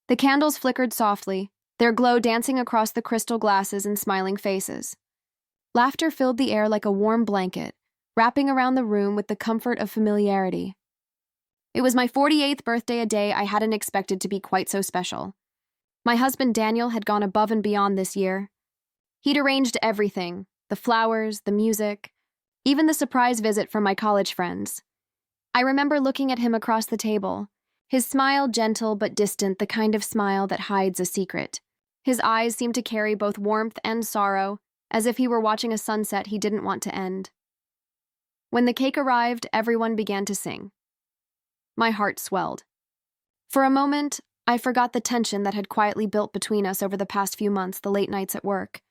The candles flickered softly, their glow dancing across the crystal glasses and smiling faces. Laughter filled the air like a warm blanket, wrapping around the room with the comfort of familiarity. It was my 48th birthday, a day I hadn't expected to be quite so special. My husband Daniel had gone above and beyond this year. He'd arranged everything, the flowers, the music, even the surprise visit from my college friends. I remember looking at him across the table, his smile gentle but distant, the kind of smile that hides a secret. His eyes seemed to carry both warmth and sorrow, as if he were watching a sunset he didn't want to end. When the cake arrived, everyone began to sing. My heart swelled. For a moment, I forgot the tension that had quietly built between us over the past few months, the late nights at work.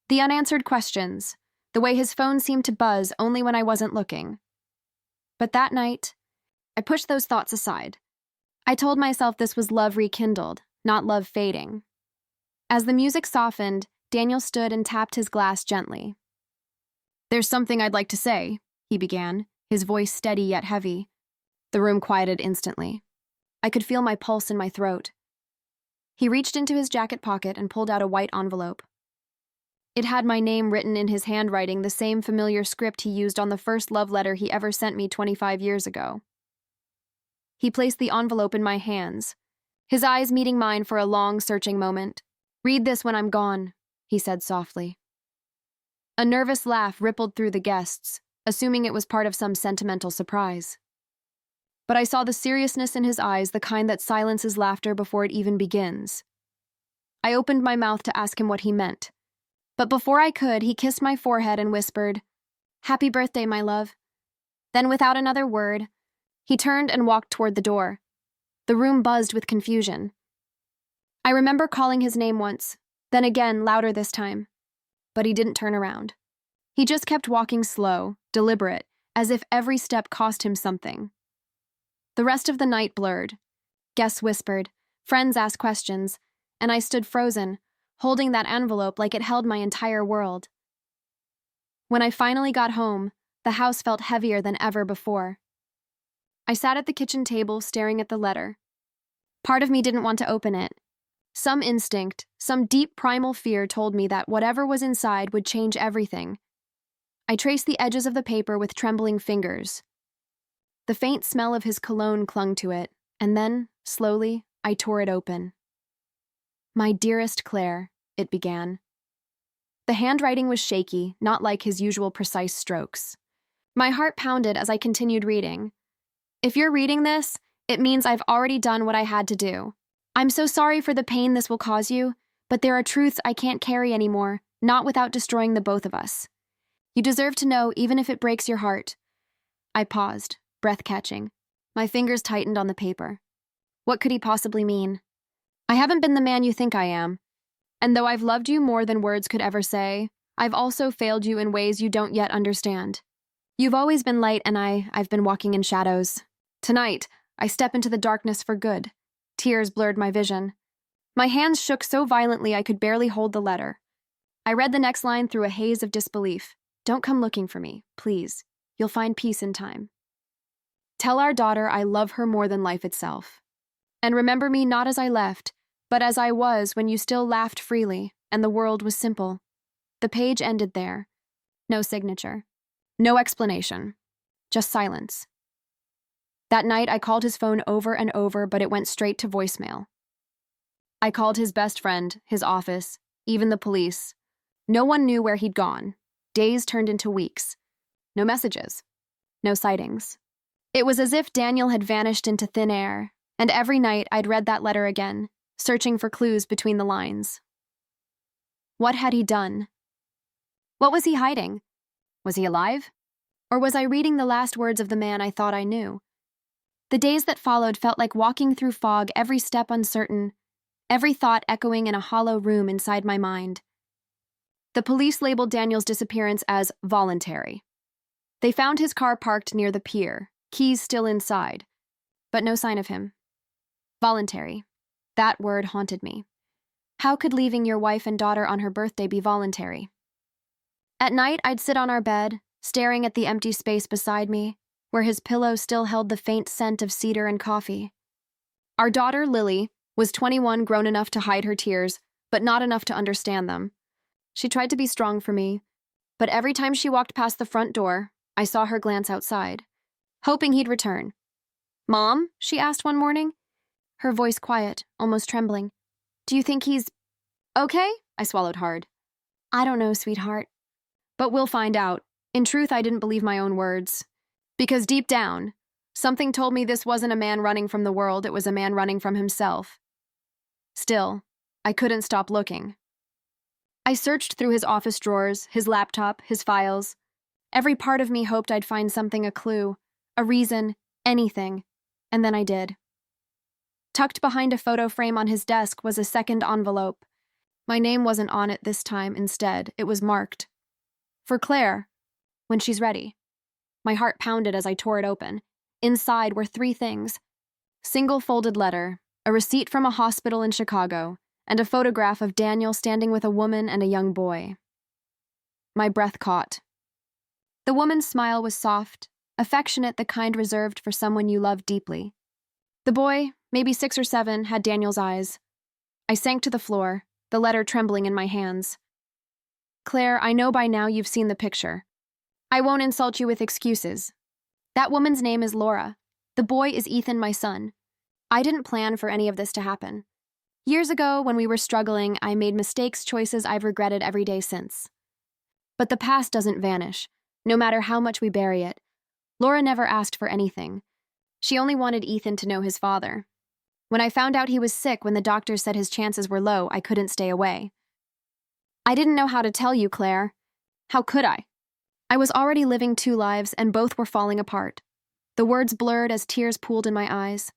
The unanswered questions, the way his phone seemed to buzz only when I wasn't looking. But that night, I pushed those thoughts aside. I told myself this was love rekindled, not love fading. As the music softened, Daniel stood and tapped his glass gently. "There's something I'd like to say," he began, his voice steady yet heavy. The room quieted instantly. I could feel my pulse in my throat. He reached into his jacket pocket and pulled out a white envelope. It had my name written in his handwriting, the same familiar script he used on the first love letter he ever sent me 25 years ago. He placed the envelope in my hands, his eyes meeting mine for a long, searching moment. "Read this when I'm gone," he said softly. A nervous laugh rippled through the guests, assuming it was part of some sentimental surprise. But I saw the seriousness in his eyes, the kind that silences laughter before it even begins. I opened my mouth to ask him what he meant. But before I could, he kissed my forehead and whispered, "Happy birthday, my love." Then, without another word, he turned and walked toward the door. The room buzzed with confusion. I remember calling his name once, then again, louder this time. But he didn't turn around. He just kept walking slow, deliberate, as if every step cost him something. The rest of the night blurred. Guests whispered, friends asked questions, and I stood frozen, holding that envelope like it held my entire world. When I finally got home, the house felt heavier than ever before. I sat at the kitchen table staring at the letter. Part of me didn't want to open it. Some instinct, some deep primal fear told me that whatever was inside would change everything. I traced the edges of the paper with trembling fingers. The faint smell of his cologne clung to it, and then, slowly, I tore it open. "My dearest Claire," it began. The handwriting was shaky, not like his usual precise strokes. My heart pounded as I continued reading. "If you're reading this, it means I've already done what I had to do. I'm so sorry for the pain this will cause you, but there are truths I can't carry anymore, not without destroying the both of us. You deserve to know, even if it breaks your heart." I paused, breath catching. My fingers tightened on the paper. What could he possibly mean? "I haven't been the man you think I am. And though I've loved you more than words could ever say, I've also failed you in ways you don't yet understand. You've always been light and I've been walking in shadows. Tonight, I step into the darkness for good." Tears blurred my vision. My hands shook so violently I could barely hold the letter. I read the next line through a haze of disbelief. "Don't come looking for me, please. You'll find peace in time. Tell our daughter I love her more than life itself. And remember me not as I left, but as I was when you still laughed freely and the world was simple." The page ended there. No signature. No explanation. Just silence. That night, I called his phone over and over, but it went straight to voicemail. I called his best friend, his office, even the police. No one knew where he'd gone. Days turned into weeks. No messages. No sightings. It was as if Daniel had vanished into thin air, and every night I'd read that letter again, searching for clues between the lines. What had he done? What was he hiding? Was he alive? Or was I reading the last words of the man I thought I knew? The days that followed felt like walking through fog, every step uncertain, every thought echoing in a hollow room inside my mind. The police labeled Daniel's disappearance as voluntary. They found his car parked near the pier, keys still inside, but no sign of him. Voluntary. That word haunted me. How could leaving your wife and daughter on her birthday be voluntary? At night, I'd sit on our bed, staring at the empty space beside me, where his pillow still held the faint scent of cedar and coffee. Our daughter, Lily, Was 21, grown enough to hide her tears, but not enough to understand them. She tried to be strong for me, but every time she walked past the front door, I saw her glance outside, hoping he'd return. "Mom?" she asked one morning, her voice quiet, almost trembling. "Do you think he's okay?" I swallowed hard. "I don't know, sweetheart. But we'll find out." In truth, I didn't believe my own words. Because deep down, something told me this wasn't a man running from the world, it was a man running from himself. Still, I couldn't stop looking. I searched through his office drawers, his laptop, his files. Every part of me hoped I'd find something, a clue, a reason, anything. And then I did. Tucked behind a photo frame on his desk was a second envelope. My name wasn't on it this time. Instead, it was marked. For Claire, when she's ready. My heart pounded as I tore it open. Inside were 3 things: single folded letter, a receipt from a hospital in Chicago, and a photograph of Daniel standing with a woman and a young boy. My breath caught. The woman's smile was soft, affectionate, the kind reserved for someone you love deeply. The boy, maybe 6 or 7, had Daniel's eyes. I sank to the floor, the letter trembling in my hands. "Claire, I know by now you've seen the picture. I won't insult you with excuses. That woman's name is Laura. The boy is Ethan, my son. I didn't plan for any of this to happen. Years ago, when we were struggling, I made mistakes, choices I've regretted every day since. But the past doesn't vanish, no matter how much we bury it. Laura never asked for anything. She only wanted Ethan to know his father. When I found out he was sick, when the doctors said his chances were low, I couldn't stay away. I didn't know how to tell you, Claire. How could I? I was already living 2 lives, and both were falling apart. The words blurred as tears pooled in my eyes.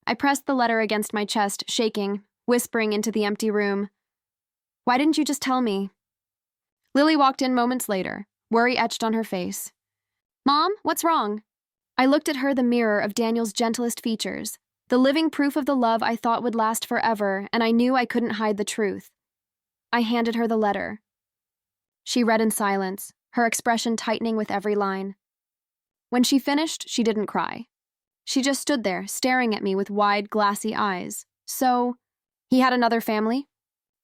I pressed the letter against my chest, shaking, whispering into the empty room. "Why didn't you just tell me?" Lily walked in moments later, worry etched on her face. "Mom, what's wrong?" I looked at her, the mirror of Daniel's gentlest features, the living proof of the love I thought would last forever, and I knew I couldn't hide the truth. I handed her the letter. She read in silence, her expression tightening with every line. When she finished, she didn't cry. She just stood there, staring at me with wide, glassy eyes. "So, he had another family?"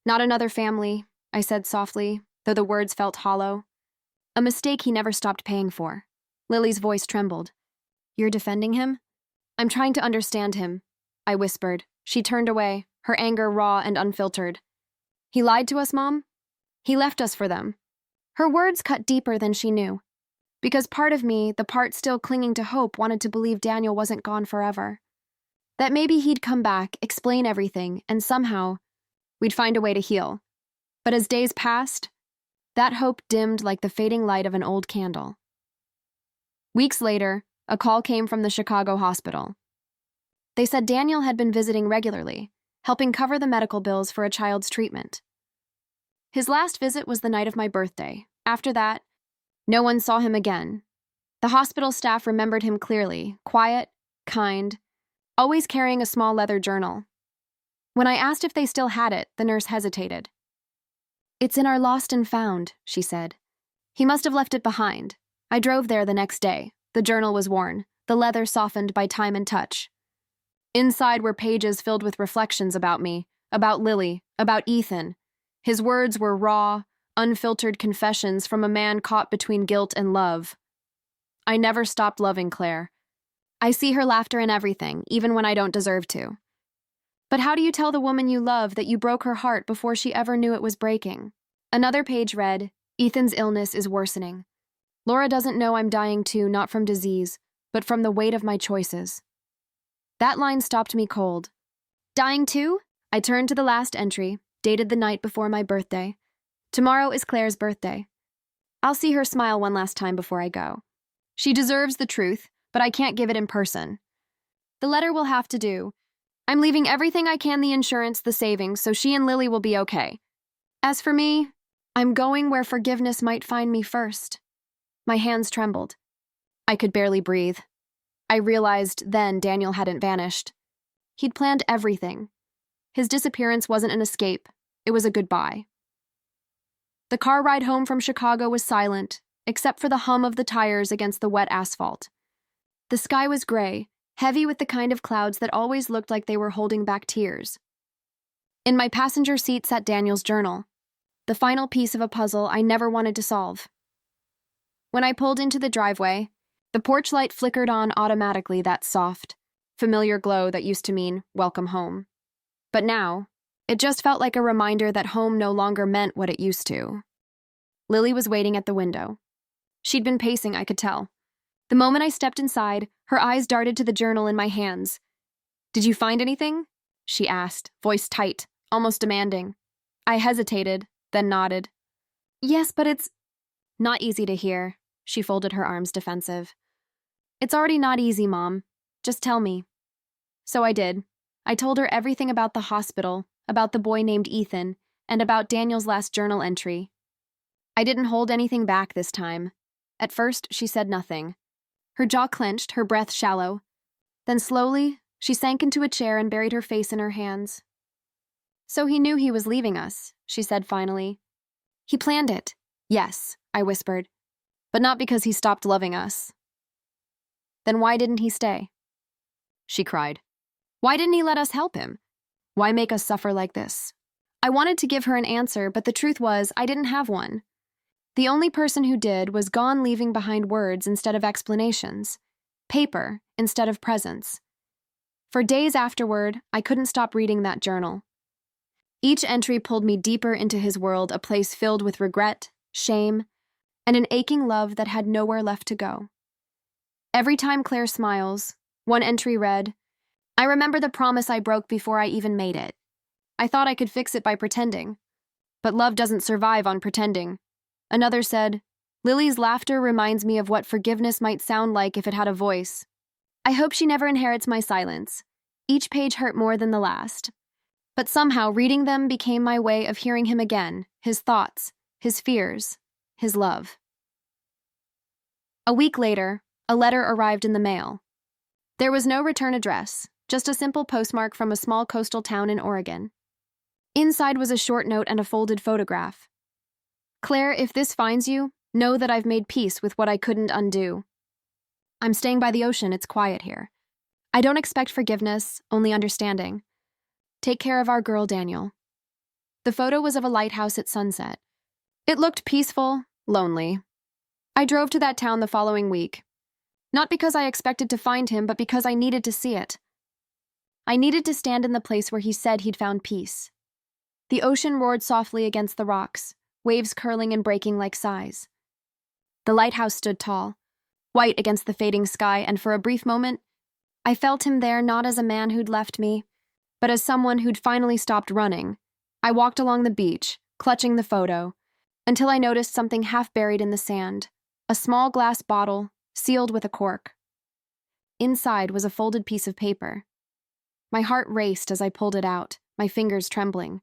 "Not another family," I said softly, though the words felt hollow. "A mistake he never stopped paying for." Lily's voice trembled. "You're defending him?" "I'm trying to understand him," I whispered. She turned away, her anger raw and unfiltered. "He lied to us, Mom? He left us for them." Her words cut deeper than she knew. Because part of me, the part still clinging to hope, wanted to believe Daniel wasn't gone forever. That maybe he'd come back, explain everything, and somehow, we'd find a way to heal. But as days passed, that hope dimmed like the fading light of an old candle. Weeks later, a call came from the Chicago hospital. They said Daniel had been visiting regularly, helping cover the medical bills for a child's treatment. His last visit was the night of my birthday. After that, no one saw him again. The hospital staff remembered him clearly, quiet, kind, always carrying a small leather journal. When I asked if they still had it, the nurse hesitated. "It's in our lost and found," she said. "He must have left it behind." I drove there the next day. The journal was worn, the leather softened by time and touch. Inside were pages filled with reflections about me, about Lily, about Ethan. His words were raw, unfiltered confessions from a man caught between guilt and love. I never stopped loving Claire. I see her laughter in everything, even when I don't deserve to. But how do you tell the woman you love that you broke her heart before she ever knew it was breaking? Another page read, "Ethan's illness is worsening. Laura doesn't know I'm dying too, not from disease, but from the weight of my choices." That line stopped me cold. "Dying too?" I turned to the last entry, dated the night before my birthday. "Tomorrow is Claire's birthday. I'll see her smile one last time before I go. She deserves the truth, but I can't give it in person. The letter will have to do. I'm leaving everything I can, the insurance, the savings, so she and Lily will be okay. As for me, I'm going where forgiveness might find me first." My hands trembled. I could barely breathe. I realized then Daniel hadn't vanished. He'd planned everything. His disappearance wasn't an escape. It was a goodbye. The car ride home from Chicago was silent, except for the hum of the tires against the wet asphalt. The sky was gray, heavy with the kind of clouds that always looked like they were holding back tears. In my passenger seat sat Daniel's journal, the final piece of a puzzle I never wanted to solve. When I pulled into the driveway, the porch light flickered on automatically, that soft, familiar glow that used to mean welcome home. But now, it just felt like a reminder that home no longer meant what it used to. Lily was waiting at the window. She'd been pacing, I could tell. The moment I stepped inside, her eyes darted to the journal in my hands. "Did you find anything?" she asked, voice tight, almost demanding. I hesitated, then nodded. "Yes, but it's not easy to hear." She folded her arms, defensive. "It's already not easy, Mom. Just tell me." So I did. I told her everything about the hospital, about the boy named Ethan, and about Daniel's last journal entry. I didn't hold anything back this time. At first, she said nothing. Her jaw clenched, her breath shallow. Then slowly, she sank into a chair and buried her face in her hands. "So he knew he was leaving us," she said finally. "He planned it." "Yes," I whispered. "But not because he stopped loving us." "Then why didn't he stay?" She cried. "Why didn't he let us help him? Why make us suffer like this?" I wanted to give her an answer, but the truth was I didn't have one. The only person who did was gone, leaving behind words instead of explanations, paper instead of presence. For days afterward, I couldn't stop reading that journal. Each entry pulled me deeper into his world, a place filled with regret, shame, and an aching love that had nowhere left to go. Every time Claire smiles, one entry read, "I remember the promise I broke before I even made it. I thought I could fix it by pretending. But love doesn't survive on pretending." Another said, "Lily's laughter reminds me of what forgiveness might sound like if it had a voice. I hope she never inherits my silence." Each page hurt more than the last. But somehow reading them became my way of hearing him again, his thoughts, his fears, his love. A week later, a letter arrived in the mail. There was no return address, just a simple postmark from a small coastal town in Oregon. Inside was a short note and a folded photograph. "Claire, if this finds you, know that I've made peace with what I couldn't undo. I'm staying by the ocean, it's quiet here. I don't expect forgiveness, only understanding. Take care of our girl, Daniel." The photo was of a lighthouse at sunset. It looked peaceful, lonely. I drove to that town the following week. Not because I expected to find him, but because I needed to see it. I needed to stand in the place where he said he'd found peace. The ocean roared softly against the rocks, waves curling and breaking like sighs. The lighthouse stood tall, white against the fading sky, and for a brief moment, I felt him there not as a man who'd left me, but as someone who'd finally stopped running. I walked along the beach, clutching the photo, until I noticed something half buried in the sand, a small glass bottle, sealed with a cork. Inside was a folded piece of paper. My heart raced as I pulled it out, my fingers trembling.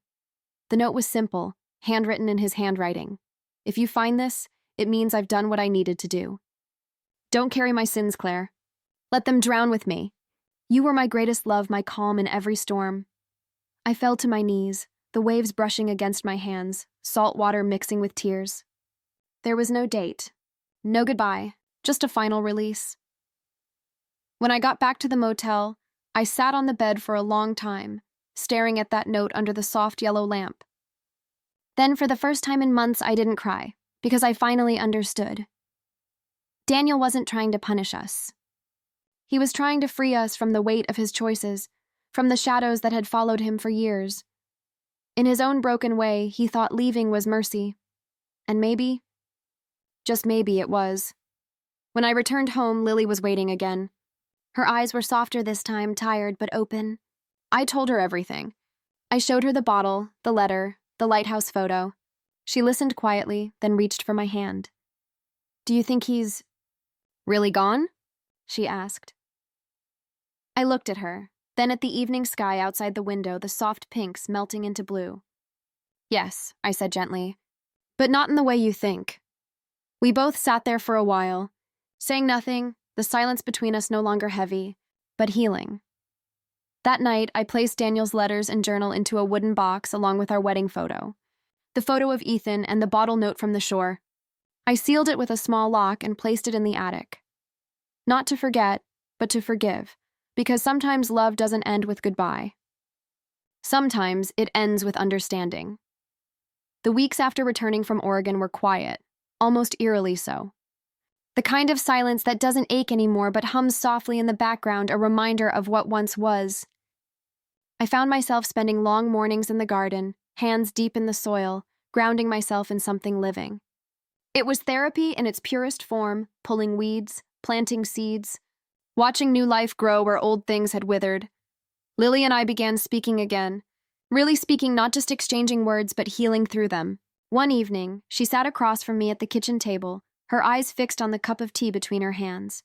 The note was simple, handwritten in his handwriting. "If you find this, it means I've done what I needed to do. Don't carry my sins, Claire. Let them drown with me. You were my greatest love, my calm in every storm." I fell to my knees, the waves brushing against my hands, salt water mixing with tears. There was no date, no goodbye, just a final release. When I got back to the motel, I sat on the bed for a long time, staring at that note under the soft yellow lamp. Then, for the first time in months, I didn't cry, because I finally understood. Daniel wasn't trying to punish us. He was trying to free us from the weight of his choices, from the shadows that had followed him for years. In his own broken way, he thought leaving was mercy. And maybe, just maybe, it was. When I returned home, Lily was waiting again. Her eyes were softer this time, tired but open. I told her everything. I showed her the bottle, the letter, the lighthouse photo. She listened quietly, then reached for my hand. "Do you think he's really gone?" she asked. I looked at her, then at the evening sky outside the window, the soft pinks melting into blue. "Yes," I said gently, "but not in the way you think." We both sat there for a while, saying nothing, the silence between us no longer heavy, but healing. That night, I placed Daniel's letters and journal into a wooden box along with our wedding photo, the photo of Ethan and the bottle note from the shore. I sealed it with a small lock and placed it in the attic. Not to forget, but to forgive, because sometimes love doesn't end with goodbye. Sometimes it ends with understanding. The weeks after returning from Oregon were quiet, almost eerily so. The kind of silence that doesn't ache anymore but hums softly in the background, a reminder of what once was. I found myself spending long mornings in the garden, hands deep in the soil, grounding myself in something living. It was therapy in its purest form, pulling weeds, planting seeds, watching new life grow where old things had withered. Lily and I began speaking again, really speaking, not just exchanging words, but healing through them. One evening, she sat across from me at the kitchen table, her eyes fixed on the cup of tea between her hands.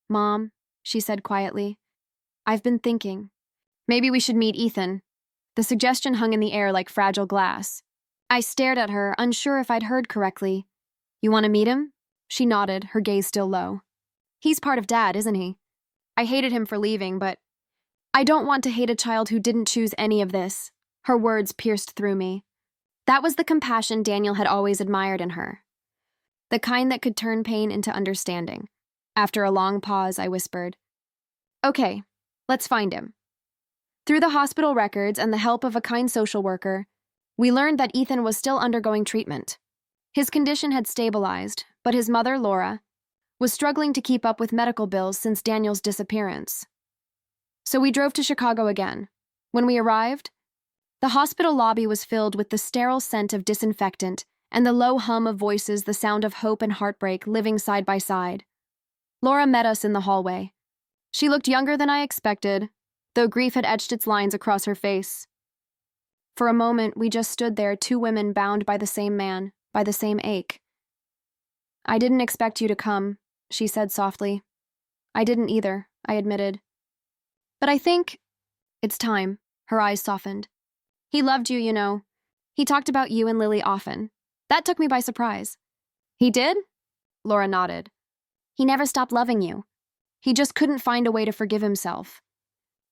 "Mom," she said quietly, "I've been thinking. Maybe we should meet Ethan." The suggestion hung in the air like fragile glass. I stared at her, unsure if I'd heard correctly. "You want to meet him?" She nodded, her gaze still low. "He's part of Dad, isn't he? I hated him for leaving, but I don't want to hate a child who didn't choose any of this." Her words pierced through me. That was the compassion Daniel had always admired in her. The kind that could turn pain into understanding. After a long pause, I whispered, "Okay, let's find him." Through the hospital records and the help of a kind social worker, we learned that Ethan was still undergoing treatment. His condition had stabilized, but his mother, Laura, was struggling to keep up with medical bills since Daniel's disappearance. So we drove to Chicago again. When we arrived, the hospital lobby was filled with the sterile scent of disinfectant and the low hum of voices, the sound of hope and heartbreak living side by side. Laura met us in the hallway. She looked younger than I expected, though grief had etched its lines across her face. For a moment, we just stood there, two women bound by the same man, by the same ache. "I didn't expect you to come," she said softly. "I didn't either," I admitted. "But I think it's time." Her eyes softened. "He loved you, you know. He talked about you and Lily often. That took me by surprise." "He did?" Laura nodded. "He never stopped loving you. He just couldn't find a way to forgive himself.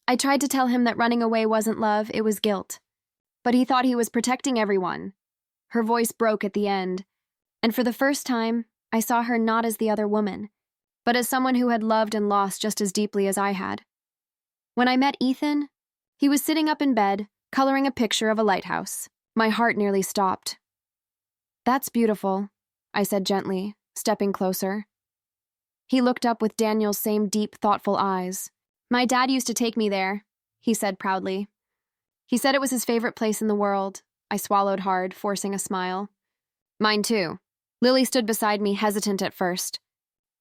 I tried to tell him that running away wasn't love, it was guilt. But he thought he was protecting everyone." Her voice broke at the end, and for the first time, I saw her not as the other woman, but as someone who had loved and lost just as deeply as I had. When I met Ethan, he was sitting up in bed, coloring a picture of a lighthouse. My heart nearly stopped. "That's beautiful," I said gently, stepping closer. He looked up with Daniel's same deep, thoughtful eyes. "My dad used to take me there," he said proudly. "He said it was his favorite place in the world." I swallowed hard, forcing a smile. "Mine too." Lily stood beside me, hesitant at first.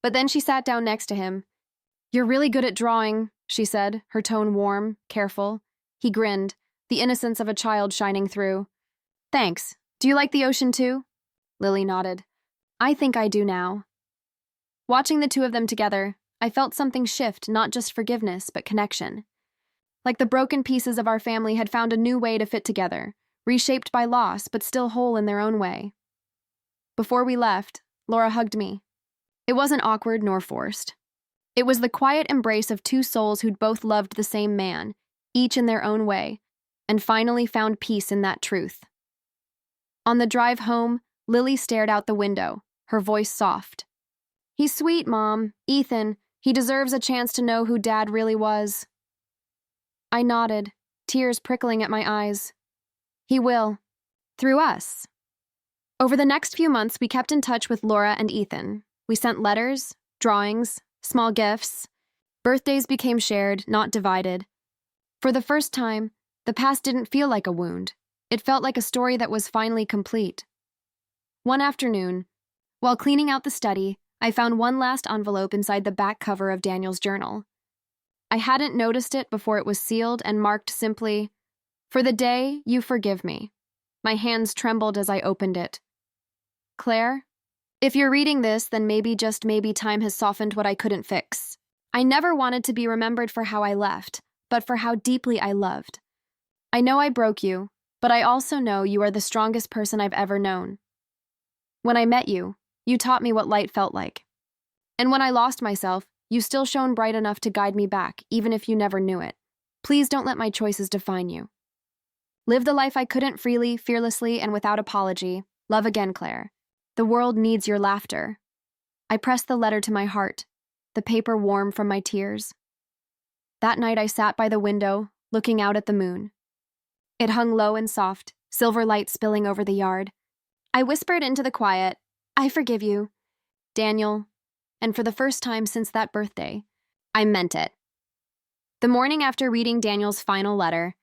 But then she sat down next to him. "You're really good at drawing," she said, her tone warm, careful. He grinned, the innocence of a child shining through. "Thanks. Do you like the ocean too?" Lily nodded. "I think I do now." Watching the two of them together, I felt something shift, not just forgiveness, but connection. Like the broken pieces of our family had found a new way to fit together, reshaped by loss, but still whole in their own way. Before we left, Laura hugged me. It wasn't awkward nor forced. It was the quiet embrace of two souls who'd both loved the same man, each in their own way, and finally found peace in that truth. On the drive home, Lily stared out the window, her voice soft. "He's sweet, Mom. Ethan, he deserves a chance to know who Dad really was." I nodded, tears prickling at my eyes. "He will. Through us." Over the next few months, we kept in touch with Laura and Ethan. We sent letters, drawings, small gifts. Birthdays became shared, not divided. For the first time, the past didn't feel like a wound. It felt like a story that was finally complete. One afternoon, while cleaning out the study, I found one last envelope inside the back cover of Daniel's journal. I hadn't noticed it before it was sealed and marked simply, "For the day you forgive me." My hands trembled as I opened it. "Claire, if you're reading this, then maybe, just maybe, time has softened what I couldn't fix. I never wanted to be remembered for how I left, but for how deeply I loved. I know I broke you, but I also know you are the strongest person I've ever known. When I met you, you taught me what light felt like. And when I lost myself, you still shone bright enough to guide me back, even if you never knew it. Please don't let my choices define you. Live the life I couldn't, freely, fearlessly, and without apology. Love again, Claire. The world needs your laughter." I pressed the letter to my heart, the paper warm from my tears. That night I sat by the window, looking out at the moon. It hung low and soft, silver light spilling over the yard. I whispered into the quiet, "I forgive you, Daniel." And for the first time since that birthday, I meant it. The morning after reading Daniel's final letter,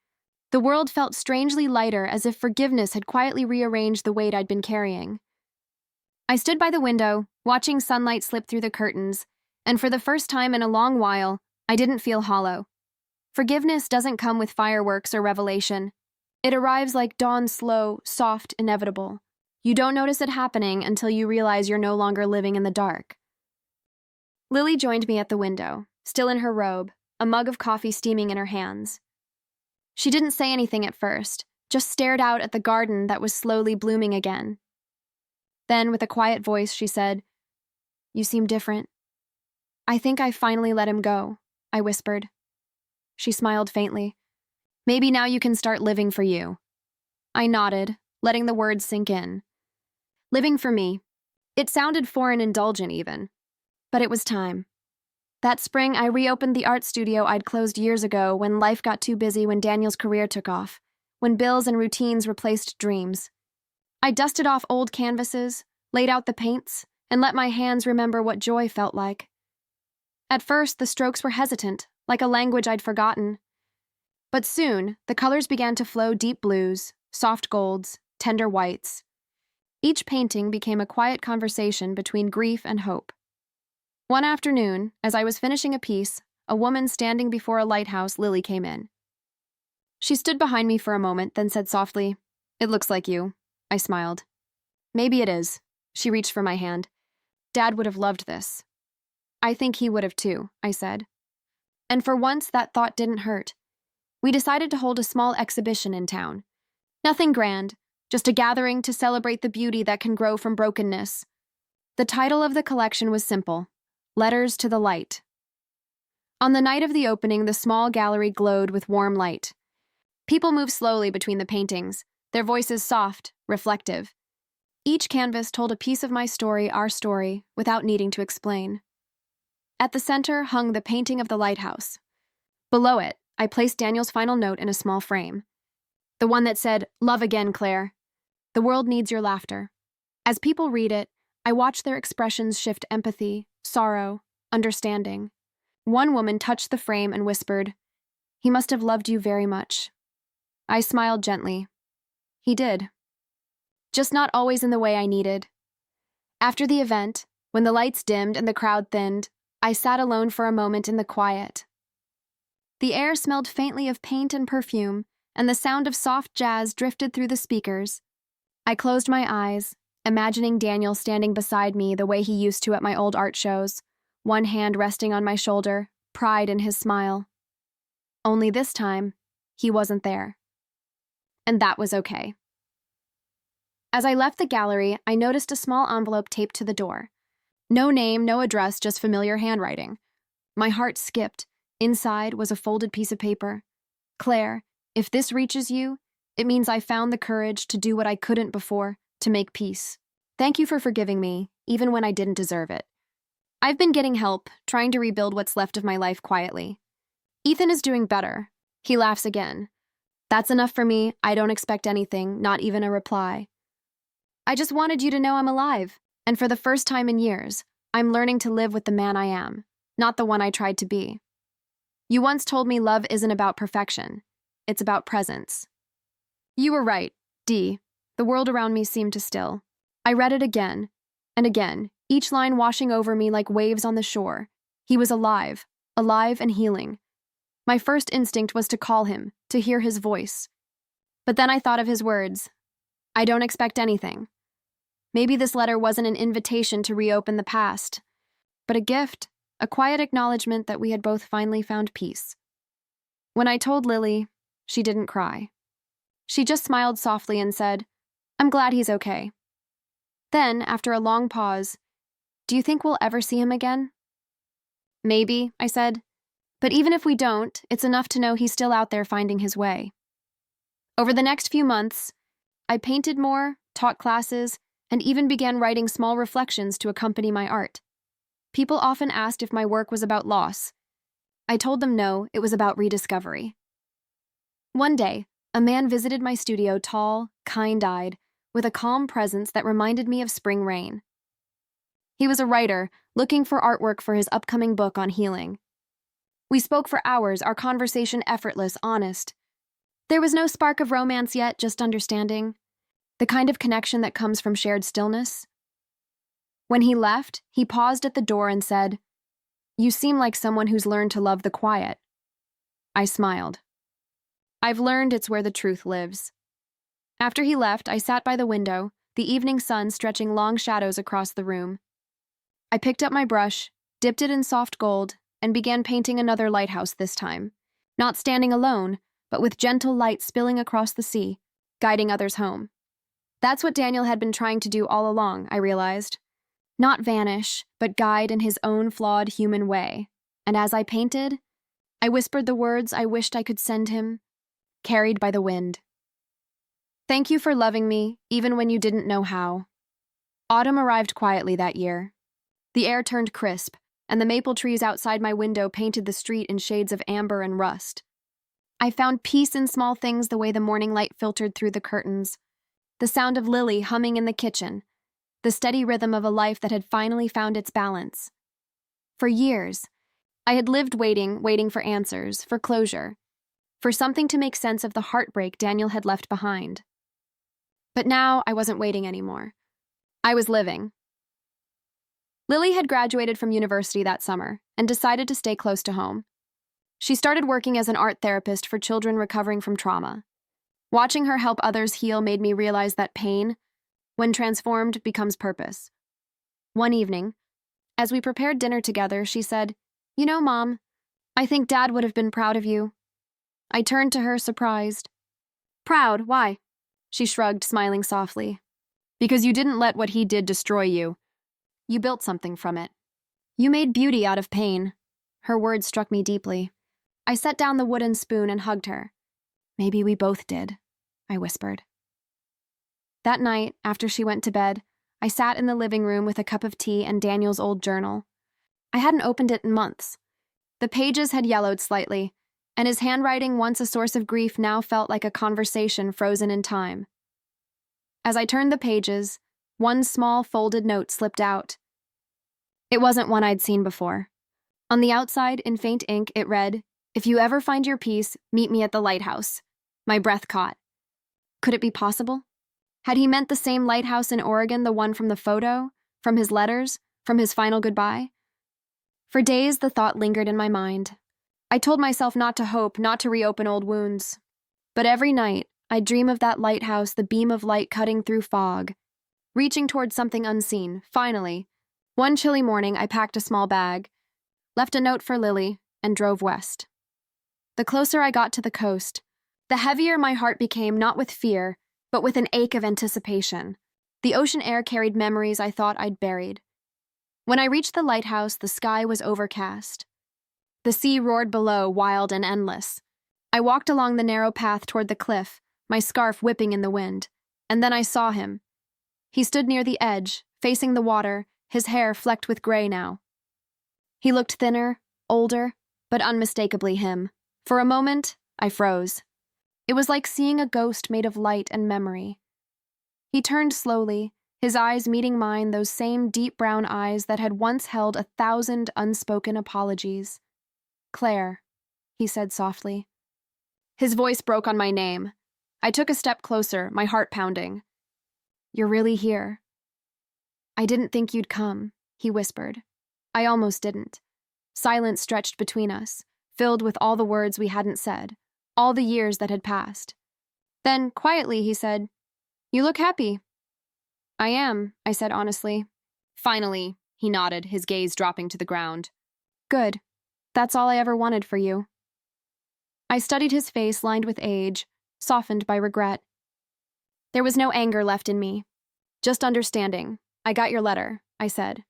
the world felt strangely lighter, as if forgiveness had quietly rearranged the weight I'd been carrying. I stood by the window, watching sunlight slip through the curtains, and for the first time in a long while, I didn't feel hollow. Forgiveness doesn't come with fireworks or revelation. It arrives like dawn, slow, soft, inevitable. You don't notice it happening until you realize you're no longer living in the dark. Lily joined me at the window, still in her robe, a mug of coffee steaming in her hands. She didn't say anything at first, just stared out at the garden that was slowly blooming again. Then, with a quiet voice, she said, "You seem different." "I think I finally let him go," I whispered. She smiled faintly. "Maybe now you can start living for you." I nodded, letting the words sink in. Living for me. It sounded foreign, indulgent even. But it was time. That spring, I reopened the art studio I'd closed years ago when life got too busy, when Daniel's career took off, when bills and routines replaced dreams. I dusted off old canvases, laid out the paints, and let my hands remember what joy felt like. At first, the strokes were hesitant, like a language I'd forgotten. But soon, the colors began to flow: deep blues, soft golds, tender whites. Each painting became a quiet conversation between grief and hope. One afternoon, as I was finishing a piece, a woman standing before a lighthouse lily came in. She stood behind me for a moment, then said softly, "It looks like you." I smiled. "Maybe it is." She reached for my hand. "Dad would have loved this." "I think he would have too," I said. And for once, that thought didn't hurt. We decided to hold a small exhibition in town. Nothing grand, just a gathering to celebrate the beauty that can grow from brokenness. The title of the collection was simple: Letters to the Light. On the night of the opening, the small gallery glowed with warm light. People moved slowly between the paintings, their voices soft, reflective. Each canvas told a piece of my story, our story, without needing to explain. At the center hung the painting of the lighthouse. Below it, I placed Daniel's final note in a small frame. The one that said, "Love again, Claire. The world needs your laughter." As people read it, I watch their expressions shift: empathy, sorrow, understanding. One woman touched the frame and whispered, "He must have loved you very much." I smiled gently. He did. Just not always in the way I needed. After the event, when the lights dimmed and the crowd thinned, I sat alone for a moment in the quiet. The air smelled faintly of paint and perfume, and the sound of soft jazz drifted through the speakers. I closed my eyes, imagining Daniel standing beside me the way he used to at my old art shows, one hand resting on my shoulder, pride in his smile. Only this time, he wasn't there. And that was okay. As I left the gallery, I noticed a small envelope taped to the door. No name, no address, just familiar handwriting. My heart skipped. Inside was a folded piece of paper. "Claire, if this reaches you, it means I found the courage to do what I couldn't before, to make peace. Thank you for forgiving me, even when I didn't deserve it. I've been getting help, trying to rebuild what's left of my life quietly. Ethan is doing better." He laughs again. "That's enough for me. I don't expect anything, not even a reply. I just wanted you to know I'm alive, and for the first time in years, I'm learning to live with the man I am, not the one I tried to be. You once told me love isn't about perfection. It's about presence." You were right, D. The world around me seemed to still. I read it again, and again, each line washing over me like waves on the shore. He was alive, alive and healing. My first instinct was to call him, to hear his voice. But then I thought of his words. "I don't expect anything." Maybe this letter wasn't an invitation to reopen the past, but a gift, a quiet acknowledgement that we had both finally found peace. When I told Lily, she didn't cry. She just smiled softly and said, "I'm glad he's okay." Then, after a long pause, "Do you think we'll ever see him again?" "Maybe," I said. "But even if we don't, it's enough to know he's still out there finding his way." Over the next few months, I painted more, taught classes, and even began writing small reflections to accompany my art. People often asked if my work was about loss. I told them no, it was about rediscovery. One day, A man visited my studio, tall, kind-eyed, with a calm presence that reminded me of spring rain. He was a writer, looking for artwork for his upcoming book on healing. We spoke for hours, our conversation effortless, honest. There was no spark of romance yet, just understanding. The kind of connection that comes from shared stillness. When he left, he paused at the door and said, "You seem like someone who's learned to love the quiet." I smiled. I've learned it's where the truth lives. After he left, I sat by the window, the evening sun stretching long shadows across the room. I picked up my brush, dipped it in soft gold, and began painting another lighthouse this time. Not standing alone, but with gentle light spilling across the sea, guiding others home. That's what Daniel had been trying to do all along, I realized. Not vanish, but guide in his own flawed human way. And as I painted, I whispered the words I wished I could send him, carried by the wind. Thank you for loving me, even when you didn't know how. Autumn arrived quietly that year. The air turned crisp, and the maple trees outside my window painted the street in shades of amber and rust. I found peace in small things, the way the morning light filtered through the curtains, the sound of Lily humming in the kitchen, the steady rhythm of a life that had finally found its balance. For years, I had lived waiting for answers, for closure, for something to make sense of the heartbreak Daniel had left behind. But now I wasn't waiting anymore. I was living. Lily had graduated from university that summer and decided to stay close to home. She started working as an art therapist for children recovering from trauma. Watching her help others heal made me realize that pain, when transformed, becomes purpose. One evening, as we prepared dinner together, she said, "You know, Mom, I think Dad would have been proud of you." I turned to her, surprised. "Proud? Why?" She shrugged, smiling softly. "Because you didn't let what he did destroy you. You built something from it. You made beauty out of pain." Her words struck me deeply. I set down the wooden spoon and hugged her. "Maybe we both did," I whispered. That night, after she went to bed, I sat in the living room with a cup of tea and Daniel's old journal. I hadn't opened it in months. The pages had yellowed slightly, and his handwriting, once a source of grief, now felt like a conversation frozen in time. As I turned the pages, one small folded note slipped out. It wasn't one I'd seen before. On the outside, in faint ink, it read, "If you ever find your peace, meet me at the lighthouse." My breath caught. Could it be possible? Had he meant the same lighthouse in Oregon, the one from the photo, from his letters, from his final goodbye? For days, the thought lingered in my mind. I told myself not to hope, not to reopen old wounds. But every night, I'd dream of that lighthouse, the beam of light cutting through fog, reaching towards something unseen. Finally, one chilly morning, I packed a small bag, left a note for Lily, and drove west. The closer I got to the coast, the heavier my heart became, not with fear, but with an ache of anticipation. The ocean air carried memories I thought I'd buried. When I reached the lighthouse, the sky was overcast. The sea roared below, wild and endless. I walked along the narrow path toward the cliff, my scarf whipping in the wind, and then I saw him. He stood near the edge, facing the water, his hair flecked with gray now. He looked thinner, older, but unmistakably him. For a moment, I froze. It was like seeing a ghost made of light and memory. He turned slowly, his eyes meeting mine, those same deep brown eyes that had once held 1,000 unspoken apologies. "Claire," he said softly. His voice broke on my name. I took a step closer, my heart pounding. "You're really here." "I didn't think you'd come," he whispered. I almost didn't. Silence stretched between us, filled with all the words we hadn't said, all the years that had passed. Then, quietly, he said, "You look happy." "I am," I said honestly. "Finally," he nodded, his gaze dropping to the ground. "Good. That's all I ever wanted for you." I studied his face lined with age, softened by regret. There was no anger left in me, just understanding. "I got your letter," I said.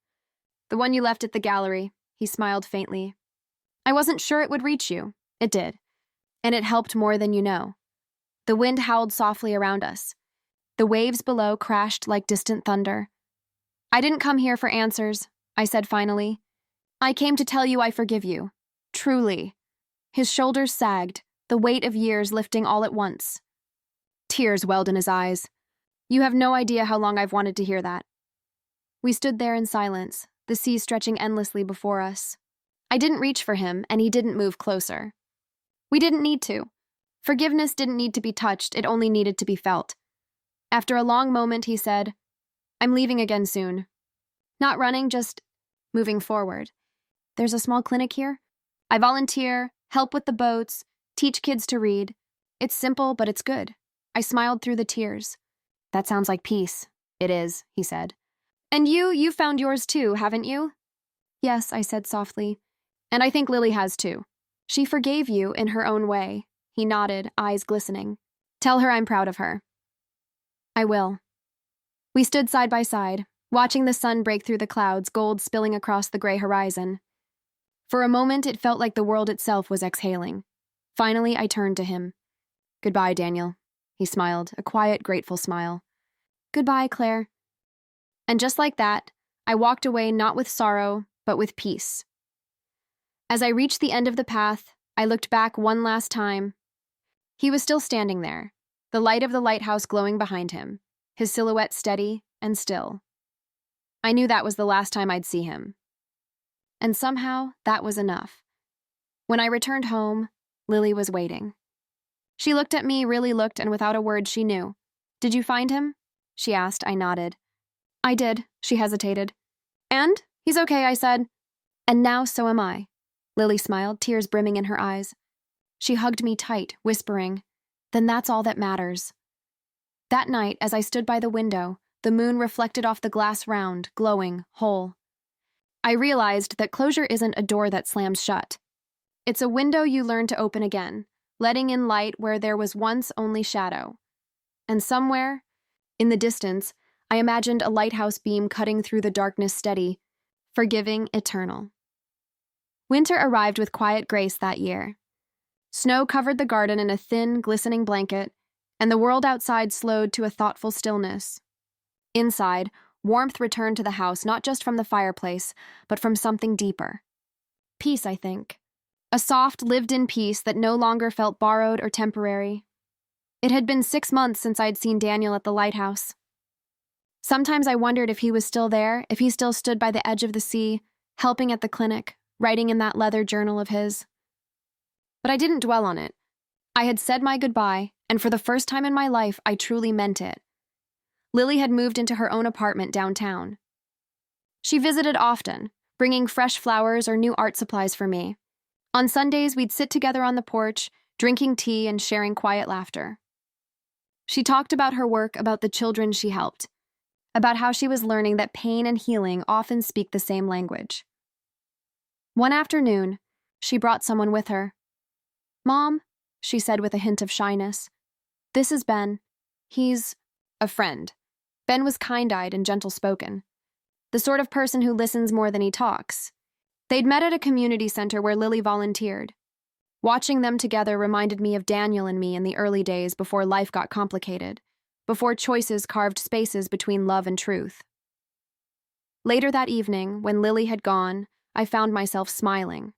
"The one you left at the gallery," he smiled faintly. "I wasn't sure it would reach you. It did. And it helped more than you know." The wind howled softly around us. The waves below crashed like distant thunder. "I didn't come here for answers," I said finally. "I came to tell you I forgive you. Truly." His shoulders sagged, the weight of years lifting all at once. Tears welled in his eyes. You have no idea how long I've wanted to hear that. We stood there in silence, the sea stretching endlessly before us. I didn't reach for him, and he didn't move closer. We didn't need to. Forgiveness didn't need to be touched, it only needed to be felt. After a long moment, he said, I'm leaving again soon. Not running, just moving forward. There's a small clinic here. I volunteer, help with the boats, teach kids to read. It's simple, but it's good. I smiled through the tears. That sounds like peace. It is, he said. And you found yours too, haven't you? Yes, I said softly. And I think Lily has too. She forgave you in her own way. He nodded, eyes glistening. Tell her I'm proud of her. I will. We stood side by side, watching the sun break through the clouds, gold spilling across the gray horizon. For a moment, it felt like the world itself was exhaling. Finally, I turned to him. Goodbye, Daniel. He smiled, a quiet, grateful smile. Goodbye, Claire. And just like that, I walked away not with sorrow, but with peace. As I reached the end of the path, I looked back one last time. He was still standing there, the light of the lighthouse glowing behind him, his silhouette steady and still. I knew that was the last time I'd see him. And somehow, that was enough. When I returned home, Lily was waiting. She looked at me, really looked, and without a word she knew. Did you find him? She asked. I nodded. I did, she hesitated. And? He's okay, I said. And now so am I. Lily smiled, tears brimming in her eyes. She hugged me tight, whispering, Then that's all that matters. That night, as I stood by the window, the moon reflected off the glass round, glowing, whole. I realized that closure isn't a door that slams shut. It's a window you learn to open again, letting in light where there was once only shadow. And somewhere, in the distance, I imagined a lighthouse beam cutting through the darkness steady, forgiving, eternal. Winter arrived with quiet grace that year. Snow covered the garden in a thin, glistening blanket, and the world outside slowed to a thoughtful stillness. Inside, warmth returned to the house not just from the fireplace, but from something deeper. Peace, I think. A soft, lived-in peace that no longer felt borrowed or temporary. It had been 6 months since I'd seen Daniel at the lighthouse. Sometimes I wondered if he was still there, if he still stood by the edge of the sea, helping at the clinic, writing in that leather journal of his. But I didn't dwell on it. I had said my goodbye, and for the first time in my life, I truly meant it. Lily had moved into her own apartment downtown. She visited often, bringing fresh flowers or new art supplies for me. On Sundays, we'd sit together on the porch, drinking tea and sharing quiet laughter. She talked about her work, about the children she helped, about how she was learning that pain and healing often speak the same language. One afternoon, she brought someone with her. Mom, she said with a hint of shyness, this is Ben. He's a friend. Ben was kind-eyed and gentle-spoken, the sort of person who listens more than he talks. They'd met at a community center where Lily volunteered. Watching them together reminded me of Daniel and me in the early days before life got complicated, before choices carved spaces between love and truth. Later that evening, when Lily had gone, I found myself smiling.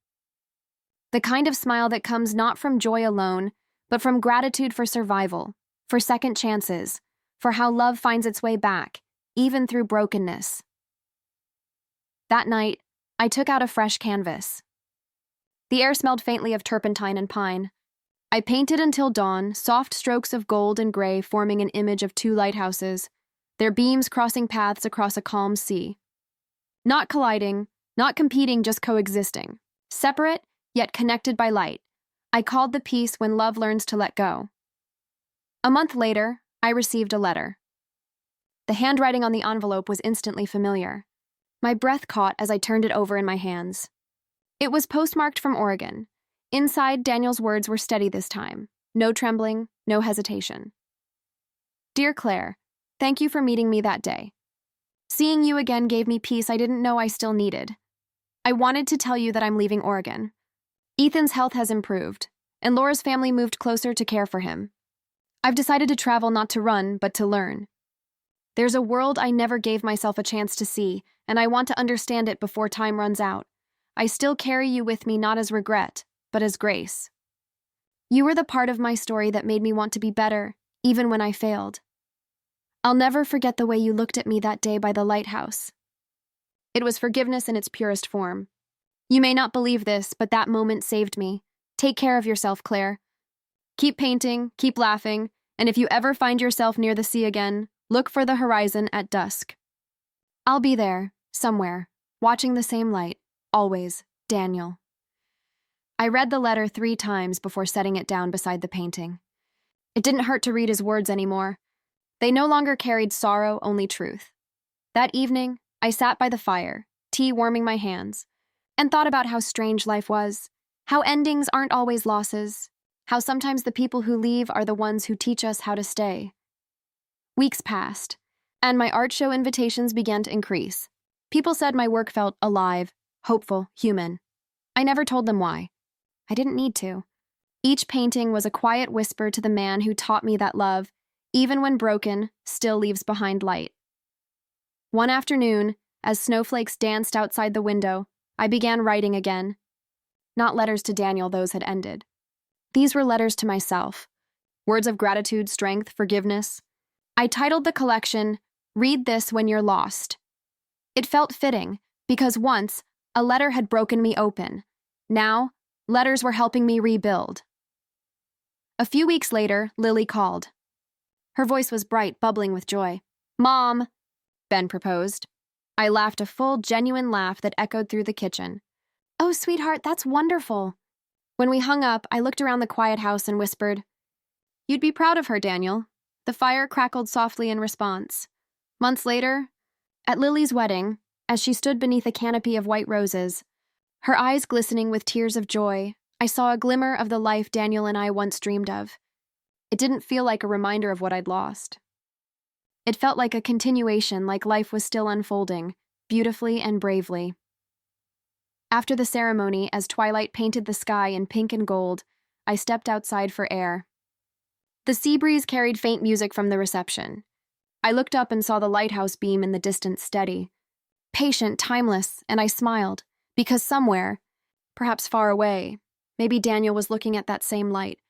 The kind of smile that comes not from joy alone, but from gratitude for survival, for second chances, for how love finds its way back, even through brokenness. That night, I took out a fresh canvas. The air smelled faintly of turpentine and pine. I painted until dawn, soft strokes of gold and gray forming an image of 2 lighthouses, their beams crossing paths across a calm sea. Not colliding, not competing, just coexisting. Separate, yet connected by light. I called the piece When Love Learns to Let Go. A month later, I received a letter. The handwriting on the envelope was instantly familiar. My breath caught as I turned it over in my hands. It was postmarked from Oregon. Inside, Daniel's words were steady this time. No trembling, no hesitation. Dear Claire, thank you for meeting me that day. Seeing you again gave me peace I didn't know I still needed. I wanted to tell you that I'm leaving Oregon. Ethan's health has improved, and Laura's family moved closer to care for him. I've decided to travel not to run, but to learn. There's a world I never gave myself a chance to see, and I want to understand it before time runs out. I still carry you with me not as regret, but as grace. You were the part of my story that made me want to be better, even when I failed. I'll never forget the way you looked at me that day by the lighthouse. It was forgiveness in its purest form. You may not believe this, but that moment saved me. Take care of yourself, Claire. Keep painting, keep laughing, and if you ever find yourself near the sea again, look for the horizon at dusk. I'll be there, somewhere, watching the same light, always, Daniel. I read the letter 3 times before setting it down beside the painting. It didn't hurt to read his words anymore. They no longer carried sorrow, only truth. That evening, I sat by the fire, tea warming my hands, and thought about how strange life was, how endings aren't always losses, how sometimes the people who leave are the ones who teach us how to stay. Weeks passed, and my art show invitations began to increase. People said my work felt alive, hopeful, human. I never told them why. I didn't need to. Each painting was a quiet whisper to the man who taught me that love, even when broken, still leaves behind light. One afternoon, as snowflakes danced outside the window, I began writing again. Not letters to Daniel, those had ended. These were letters to myself. Words of gratitude, strength, forgiveness. I titled the collection, "Read This When You're Lost." It felt fitting, because once, a letter had broken me open. Now, letters were helping me rebuild. A few weeks later, Lily called. Her voice was bright, bubbling with joy. "Mom," Ben proposed. I laughed a full, genuine laugh that echoed through the kitchen. "Oh, sweetheart, that's wonderful." When we hung up, I looked around the quiet house and whispered, "You'd be proud of her, Daniel." The fire crackled softly in response. Months later, at Lily's wedding, as she stood beneath a canopy of white roses, her eyes glistening with tears of joy, I saw a glimmer of the life Daniel and I once dreamed of. It didn't feel like a reminder of what I'd lost. It felt like a continuation, like life was still unfolding, beautifully and bravely. After the ceremony, as twilight painted the sky in pink and gold, I stepped outside for air. The sea breeze carried faint music from the reception. I looked up and saw the lighthouse beam in the distance steady. Patient, timeless, and I smiled, because somewhere, perhaps far away, maybe Daniel was looking at that same light,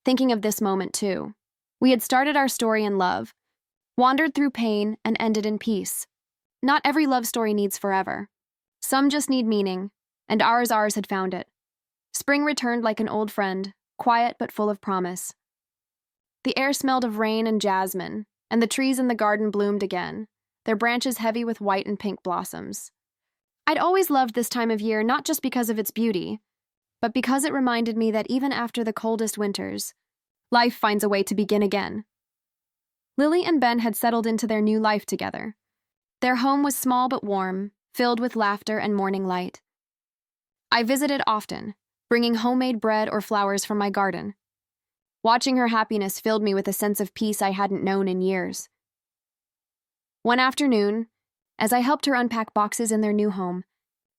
thinking of this moment too. We had started our story in love, wandered through pain, and ended in peace. Not every love story needs forever. Some just need meaning, and ours had found it. Spring returned like an old friend, quiet but full of promise. The air smelled of rain and jasmine, and the trees in the garden bloomed again, their branches heavy with white and pink blossoms. I'd always loved this time of year, not just because of its beauty, but because it reminded me that even after the coldest winters, life finds a way to begin again. Lily and Ben had settled into their new life together. Their home was small but warm, filled with laughter and morning light. I visited often, bringing homemade bread or flowers from my garden. Watching her happiness filled me with a sense of peace I hadn't known in years. One afternoon, as I helped her unpack boxes in their new home,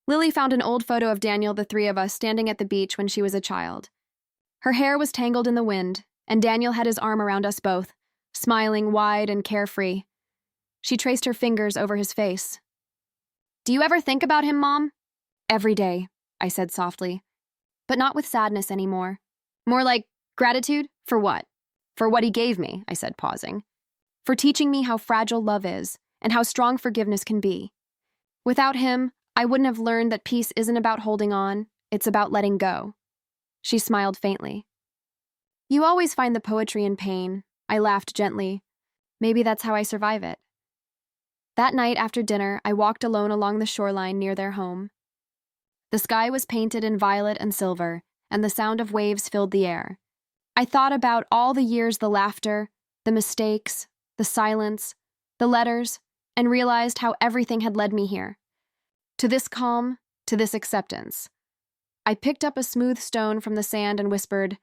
Lily found an old photo of Daniel, the 3 of us, standing at the beach when she was a child. Her hair was tangled in the wind, and Daniel had his arm around us both, smiling wide and carefree. She traced her fingers over his face. "Do you ever think about him, Mom?" "Every day," I said softly, but not with sadness anymore. More like gratitude? For what? "For what he gave me," I said, pausing. "For teaching me how fragile love is, and how strong forgiveness can be. Without him, I wouldn't have learned that peace isn't about holding on, it's about letting go." She smiled faintly. "You always find the poetry in pain," I laughed gently. "Maybe that's how I survive it." That night after dinner, I walked alone along the shoreline near their home. The sky was painted in violet and silver, and the sound of waves filled the air. I thought about all the years, the laughter, the mistakes, the silence, the letters, and realized how everything had led me here. To this calm, to this acceptance. I picked up a smooth stone from the sand and whispered,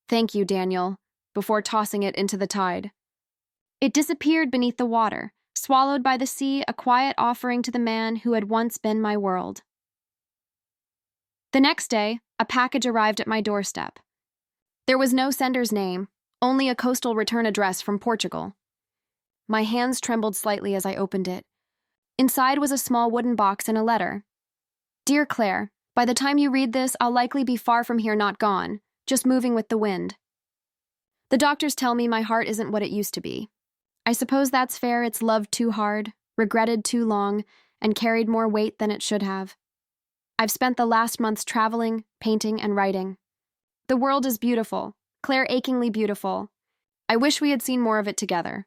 "Thank you, Daniel," before tossing it into the tide. It disappeared beneath the water, swallowed by the sea, a quiet offering to the man who had once been my world. The next day, a package arrived at my doorstep. There was no sender's name, only a coastal return address from Portugal. My hands trembled slightly as I opened it. Inside was a small wooden box and a letter. "Dear Claire, by the time you read this, I'll likely be far from here, not gone, just moving with the wind." The doctors tell me my heart isn't what it used to be. I suppose that's fair. It's loved too hard, regretted too long, and carried more weight than it should have. I've spent the last months traveling, painting, and writing. The world is beautiful, Claire achingly beautiful. I wish we had seen more of it together.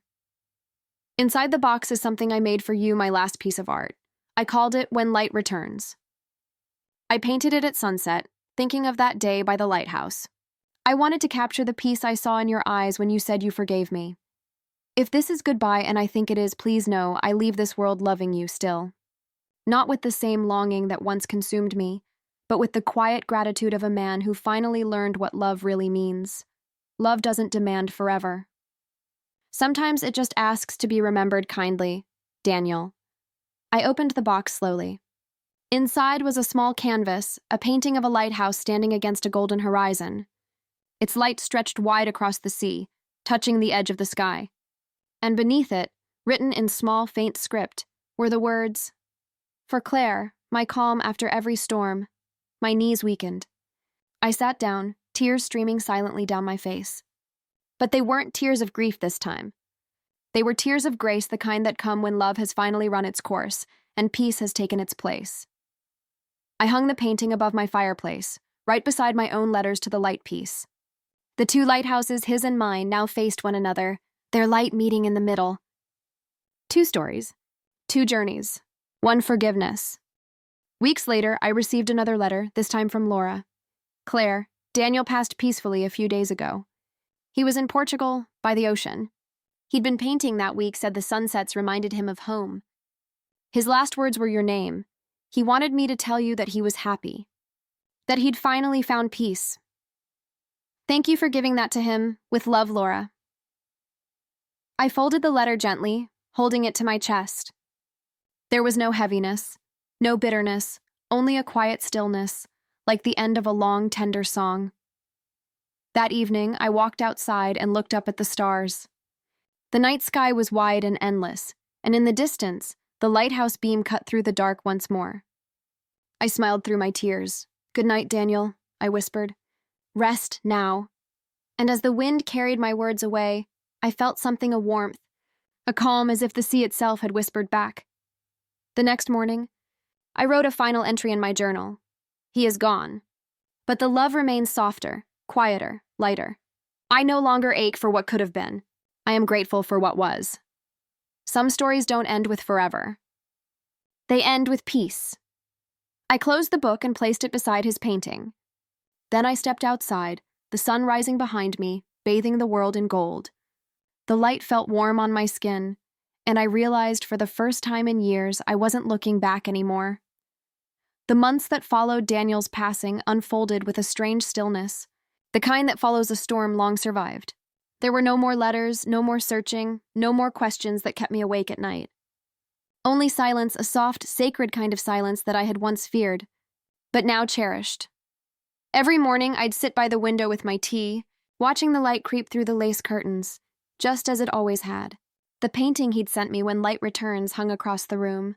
Inside the box is something I made for you, my last piece of art. I called it When Light Returns. I painted it at sunset, thinking of that day by the lighthouse. I wanted to capture the peace I saw in your eyes when you said you forgave me. If this is goodbye, and I think it is, please know I leave this world loving you still. Not with the same longing that once consumed me, but with the quiet gratitude of a man who finally learned what love really means. Love doesn't demand forever. Sometimes it just asks to be remembered kindly. Daniel. I opened the box slowly. Inside was a small canvas, a painting of a lighthouse standing against a golden horizon. Its light stretched wide across the sea, touching the edge of the sky. And beneath it, written in small, faint script, were the words, "For Claire, my calm after every storm." My knees weakened. I sat down, tears streaming silently down my face. But they weren't tears of grief this time. They were tears of grace, the kind that come when love has finally run its course and peace has taken its place. I hung the painting above my fireplace, right beside my own letters to the light piece. The two lighthouses, his and mine, now faced one another, their light meeting in the middle. Two stories, two journeys, one forgiveness. Weeks later, I received another letter, this time from Laura. Claire, Daniel passed peacefully a few days ago. He was in Portugal, by the ocean. He'd been painting that week, said the sunsets reminded him of home. His last words were your name. He wanted me to tell you that he was happy, that he'd finally found peace. Thank you for giving that to him. With love, Laura. I folded the letter gently, holding it to my chest. There was no heaviness, no bitterness, only a quiet stillness, like the end of a long, tender song. That evening, I walked outside and looked up at the stars. The night sky was wide and endless, and in the distance, the lighthouse beam cut through the dark once more. I smiled through my tears. Good night, Daniel, I whispered. Rest now. And as the wind carried my words away, I felt something, a warmth, a calm as if the sea itself had whispered back. The next morning, I wrote a final entry in my journal. He is gone. But the love remains softer, quieter, lighter. I no longer ache for what could have been. I am grateful for what was. Some stories don't end with forever. They end with peace. I closed the book and placed it beside his painting. Then I stepped outside, the sun rising behind me, bathing the world in gold. The light felt warm on my skin, and I realized for the first time in years I wasn't looking back anymore. The months that followed Daniel's passing unfolded with a strange stillness, the kind that follows a storm long survived. There were no more letters, no more searching, no more questions that kept me awake at night. Only silence, a soft, sacred kind of silence that I had once feared, but now cherished. Every morning I'd sit by the window with my tea, watching the light creep through the lace curtains, just as it always had. The painting he'd sent me when light returns hung across the room.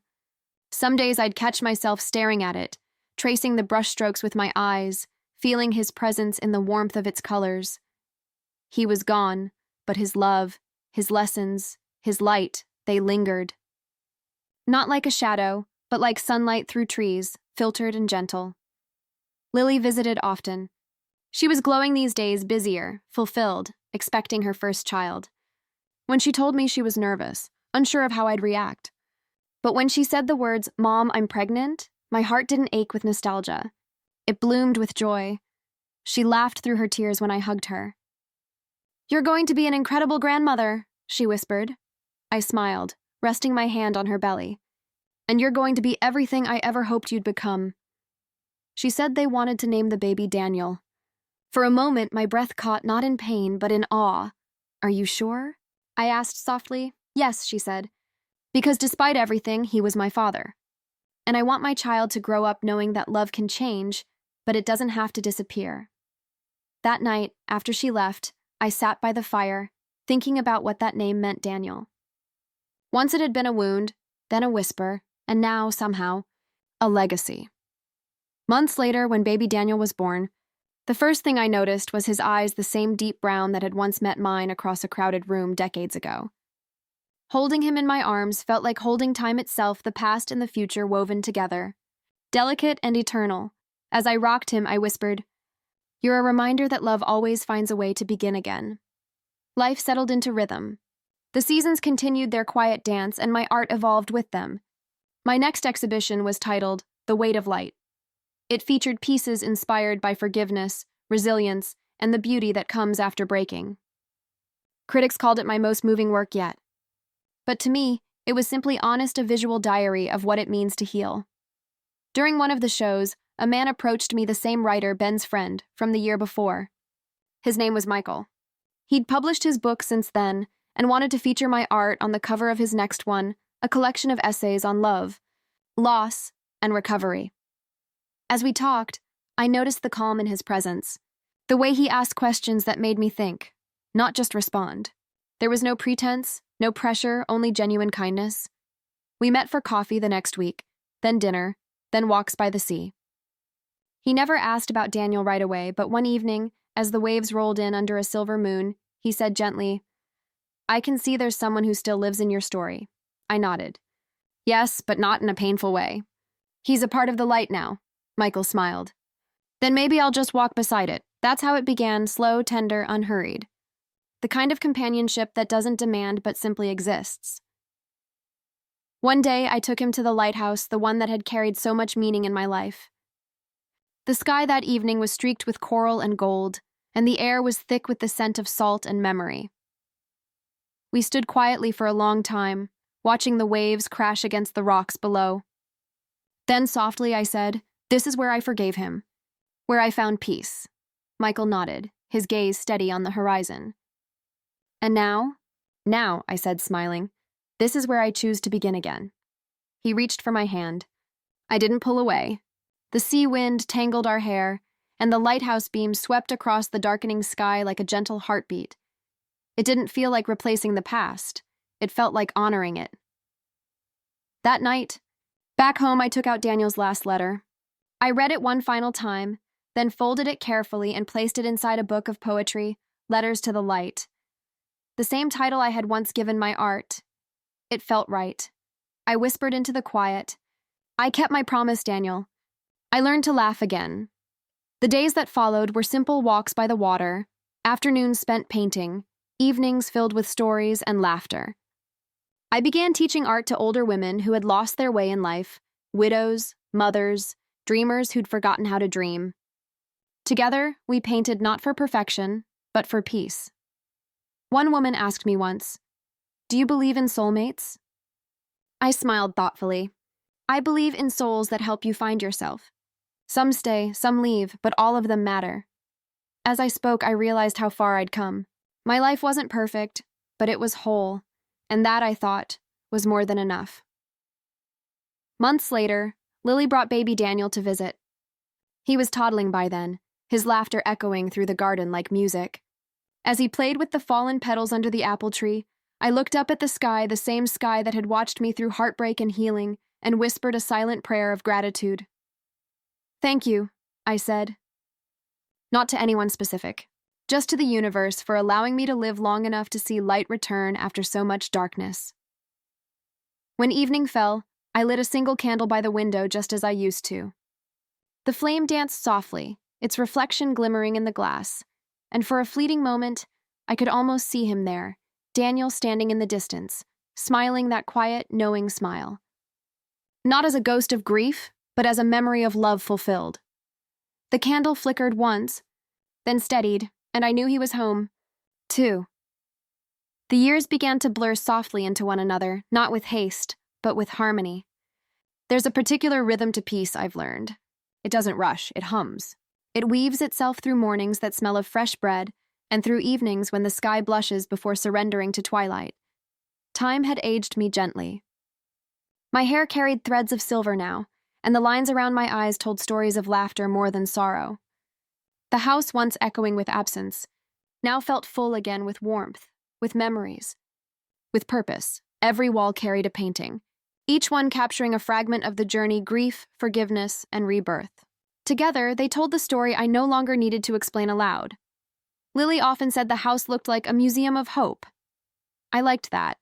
Some days I'd catch myself staring at it, tracing the brushstrokes with my eyes, feeling his presence in the warmth of its colors. He was gone, but his love, his lessons, his light, they lingered. Not like a shadow, but like sunlight through trees, filtered and gentle. Lily visited often. She was glowing these days, busier, fulfilled, expecting her first child. When she told me she was nervous, unsure of how I'd react. But when she said the words, "Mom, I'm pregnant," my heart didn't ache with nostalgia. It bloomed with joy. She laughed through her tears when I hugged her. "You're going to be an incredible grandmother," she whispered. I smiled, resting my hand on her belly. "And you're going to be everything I ever hoped you'd become." She said they wanted to name the baby Daniel. For a moment, my breath caught not in pain, but in awe. "Are you sure?" I asked softly. "Yes," she said, "because despite everything, he was my father. And I want my child to grow up knowing that love can change, but it doesn't have to disappear." That night, after she left, I sat by the fire, thinking about what that name meant Daniel. Once it had been a wound, then a whisper, and now, somehow, a legacy. Months later, when baby Daniel was born, The first thing I noticed was his eyes, the same deep brown that had once met mine across a crowded room decades ago. Holding him in my arms felt like holding time itself, the past and the future woven together, delicate and eternal. As I rocked him, I whispered, "You're a reminder that love always finds a way to begin again." Life settled into rhythm. The seasons continued their quiet dance, and my art evolved with them. My next exhibition was titled The Weight of Light. It featured pieces inspired by forgiveness, resilience, and the beauty that comes after breaking. Critics called it my most moving work yet. But to me, it was simply honest, a visual diary of what it means to heal. During one of the shows, a man approached me, the same writer, Ben's friend, from the year before. His name was Michael. He'd published his book since then and wanted to feature my art on the cover of his next one, a collection of essays on love, loss, and recovery. As we talked, I noticed the calm in his presence, the way he asked questions that made me think, not just respond. There was no pretense, no pressure, only genuine kindness. We met for coffee the next week, then dinner, then walks by the sea. He never asked about Daniel right away, but one evening, as the waves rolled in under a silver moon, he said gently, "I can see there's someone who still lives in your story." I nodded. "Yes, but not in a painful way. He's a part of the light now." Michael smiled. "Then maybe I'll just walk beside it." That's how it began, slow, tender, unhurried. The kind of companionship that doesn't demand but simply exists. One day, I took him to the lighthouse, the one that had carried so much meaning in my life. The sky that evening was streaked with coral and gold, and the air was thick with the scent of salt and memory. We stood quietly for a long time, watching the waves crash against the rocks below. Then softly I said, "This is where I forgave him, where I found peace." Michael nodded, his gaze steady on the horizon. "And now?" "Now," I said, smiling, "this is where I choose to begin again." He reached for my hand. I didn't pull away. The sea wind tangled our hair, and the lighthouse beam swept across the darkening sky like a gentle heartbeat. It didn't feel like replacing the past. It felt like honoring it. That night, back home, I took out Daniel's last letter. I read it one final time, then folded it carefully and placed it inside a book of poetry, Letters to the Light. The same title I had once given my art. It felt right. I whispered into the quiet, "I kept my promise, Daniel." I learned to laugh again. The days that followed were simple walks by the water, afternoons spent painting, evenings filled with stories and laughter. I began teaching art to older women who had lost their way in life, widows, mothers, dreamers who'd forgotten how to dream. Together, we painted not for perfection, but for peace. One woman asked me once, "Do you believe in soulmates?" I smiled thoughtfully. "I believe in souls that help you find yourself. Some stay, some leave, but all of them matter." As I spoke, I realized how far I'd come. My life wasn't perfect, but it was whole, and that, I thought, was more than enough. Months later, Lily brought baby Daniel to visit. He was toddling by then, his laughter echoing through the garden like music. As he played with the fallen petals under the apple tree, I looked up at the sky, the same sky that had watched me through heartbreak and healing, and whispered a silent prayer of gratitude. "Thank you," I said. Not to anyone specific, just to the universe for allowing me to live long enough to see light return after so much darkness. When evening fell, I lit a single candle by the window just as I used to. The flame danced softly, its reflection glimmering in the glass, and for a fleeting moment, I could almost see him there, Daniel standing in the distance, smiling that quiet, knowing smile. Not as a ghost of grief, but as a memory of love fulfilled. The candle flickered once, then steadied, and I knew he was home, too. The years began to blur softly into one another, not with haste, but with harmony. There's a particular rhythm to peace, I've learned. It doesn't rush, it hums. It weaves itself through mornings that smell of fresh bread, and through evenings when the sky blushes before surrendering to twilight. Time had aged me gently. My hair carried threads of silver now, and the lines around my eyes told stories of laughter more than sorrow. The house, once echoing with absence, now felt full again with warmth, with memories, with purpose. Every wall carried a painting, each one capturing a fragment of the journey, grief, forgiveness, and rebirth. Together, they told the story I no longer needed to explain aloud. Lily often said the house looked like a museum of hope. I liked that.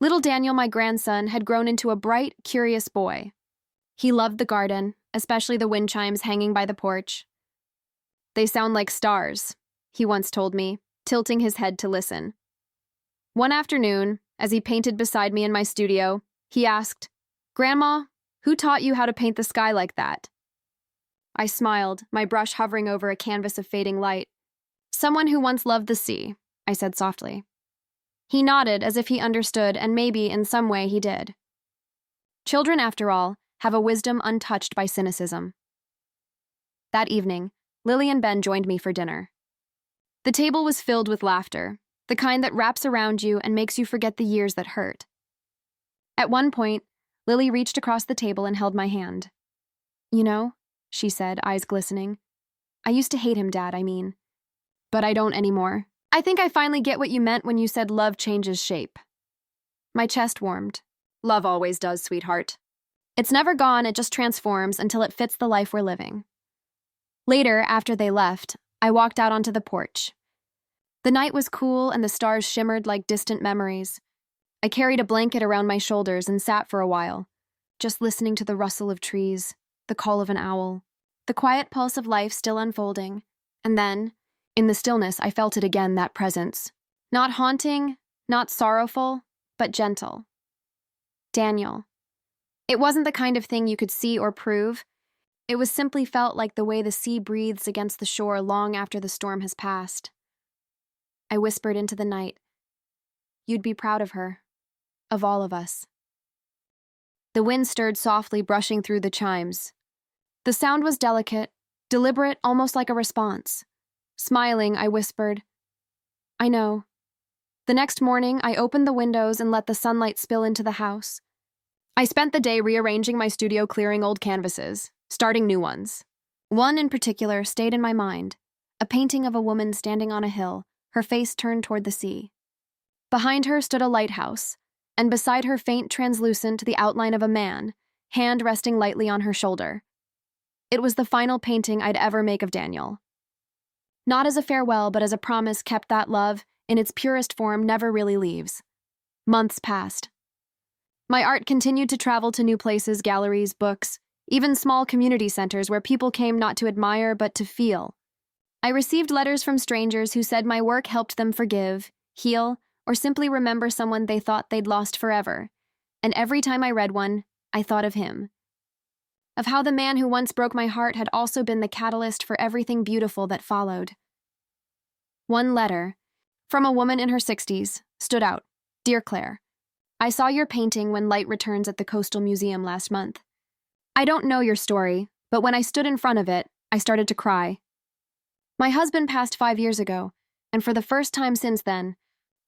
Little Daniel, my grandson, had grown into a bright, curious boy. He loved the garden, especially the wind chimes hanging by the porch. "They sound like stars," he once told me, tilting his head to listen. One afternoon, as he painted beside me in my studio, he asked, "Grandma, who taught you how to paint the sky like that?" I smiled, my brush hovering over a canvas of fading light. "Someone who once loved the sea," I said softly. He nodded as if he understood, and maybe in some way he did. Children, after all, have a wisdom untouched by cynicism. That evening, Lily and Ben joined me for dinner. The table was filled with laughter, the kind that wraps around you and makes you forget the years that hurt. At one point, Lily reached across the table and held my hand. "You know," she said, eyes glistening, "I used to hate him, Dad, I mean. But I don't anymore. I think I finally get what you meant when you said love changes shape." My chest warmed. Love always does, sweetheart. It's never gone, it just transforms until it fits the life we're living. Later, after they left, I walked out onto the porch. The night was cool and the stars shimmered like distant memories. I carried a blanket around my shoulders and sat for a while, just listening to the rustle of trees, the call of an owl, the quiet pulse of life still unfolding. And then, in the stillness, I felt it again, that presence. Not haunting, not sorrowful, but gentle. Daniel. It wasn't the kind of thing you could see or prove. It was simply felt like the way the sea breathes against the shore long after the storm has passed. I whispered into the night, "You'd be proud of her, of all of us." The wind stirred softly, brushing through the chimes. The sound was delicate, deliberate, almost like a response. Smiling, I whispered, "I know." The next morning, I opened the windows and let the sunlight spill into the house. I spent the day rearranging my studio, clearing old canvases, starting new ones. One in particular stayed in my mind, a painting of a woman standing on a hill, her face turned toward the sea. Behind her stood a lighthouse, and beside her, faint translucent, the outline of a man, hand resting lightly on her shoulder. It was the final painting I'd ever make of Daniel. Not as a farewell, but as a promise kept that love, in its purest form, never really leaves. Months passed. My art continued to travel to new places, galleries, books, even small community centers where people came not to admire but to feel. I received letters from strangers who said my work helped them forgive, heal, or simply remember someone they thought they'd lost forever. And every time I read one, I thought of him. Of how the man who once broke my heart had also been the catalyst for everything beautiful that followed. One letter, from a woman in her 60s, stood out. "Dear Claire, I saw your painting when light returns at the Coastal Museum last month. I don't know your story, but when I stood in front of it, I started to cry. My husband passed 5 years ago, and for the first time since then,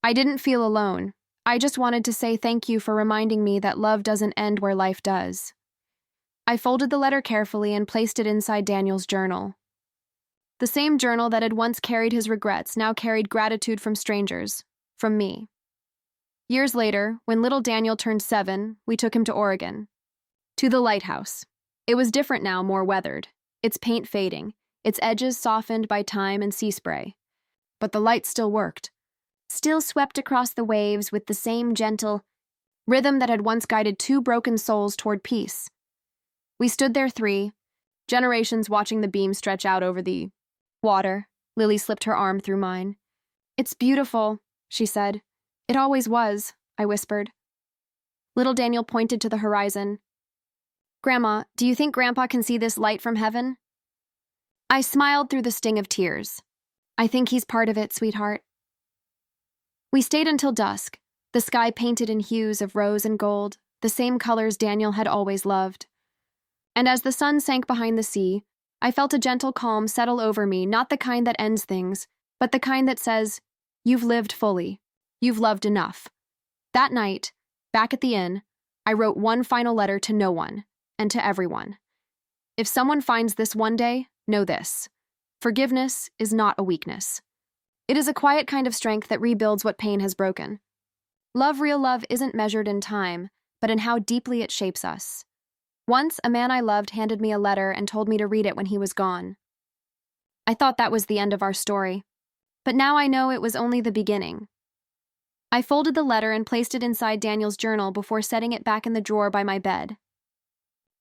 I didn't feel alone. I just wanted to say thank you for reminding me that love doesn't end where life does." I folded the letter carefully and placed it inside Daniel's journal. The same journal that had once carried his regrets now carried gratitude from strangers, from me. Years later, when little Daniel turned 7, we took him to Oregon. To the lighthouse. It was different now, more weathered, its paint fading, its edges softened by time and sea spray. But the light still worked. Still swept across the waves with the same gentle rhythm that had once guided 2 broken souls toward peace. We stood there 3, generations watching the beam stretch out over the water. Lily slipped her arm through mine. "It's beautiful," she said. "It always was," I whispered. Little Daniel pointed to the horizon. "Grandma, do you think Grandpa can see this light from heaven?" I smiled through the sting of tears. "I think he's part of it, sweetheart." We stayed until dusk, the sky painted in hues of rose and gold, the same colors Daniel had always loved. And as the sun sank behind the sea, I felt a gentle calm settle over me, not the kind that ends things, but the kind that says, "You've lived fully. You've loved enough." That night, back at the inn, I wrote one final letter to no one, and to everyone. If someone finds this one day, know this. Forgiveness is not a weakness. It is a quiet kind of strength that rebuilds what pain has broken. Love, real love, isn't measured in time, but in how deeply it shapes us. Once, a man I loved handed me a letter and told me to read it when he was gone. I thought that was the end of our story, but now I know it was only the beginning. I folded the letter and placed it inside Daniel's journal before setting it back in the drawer by my bed.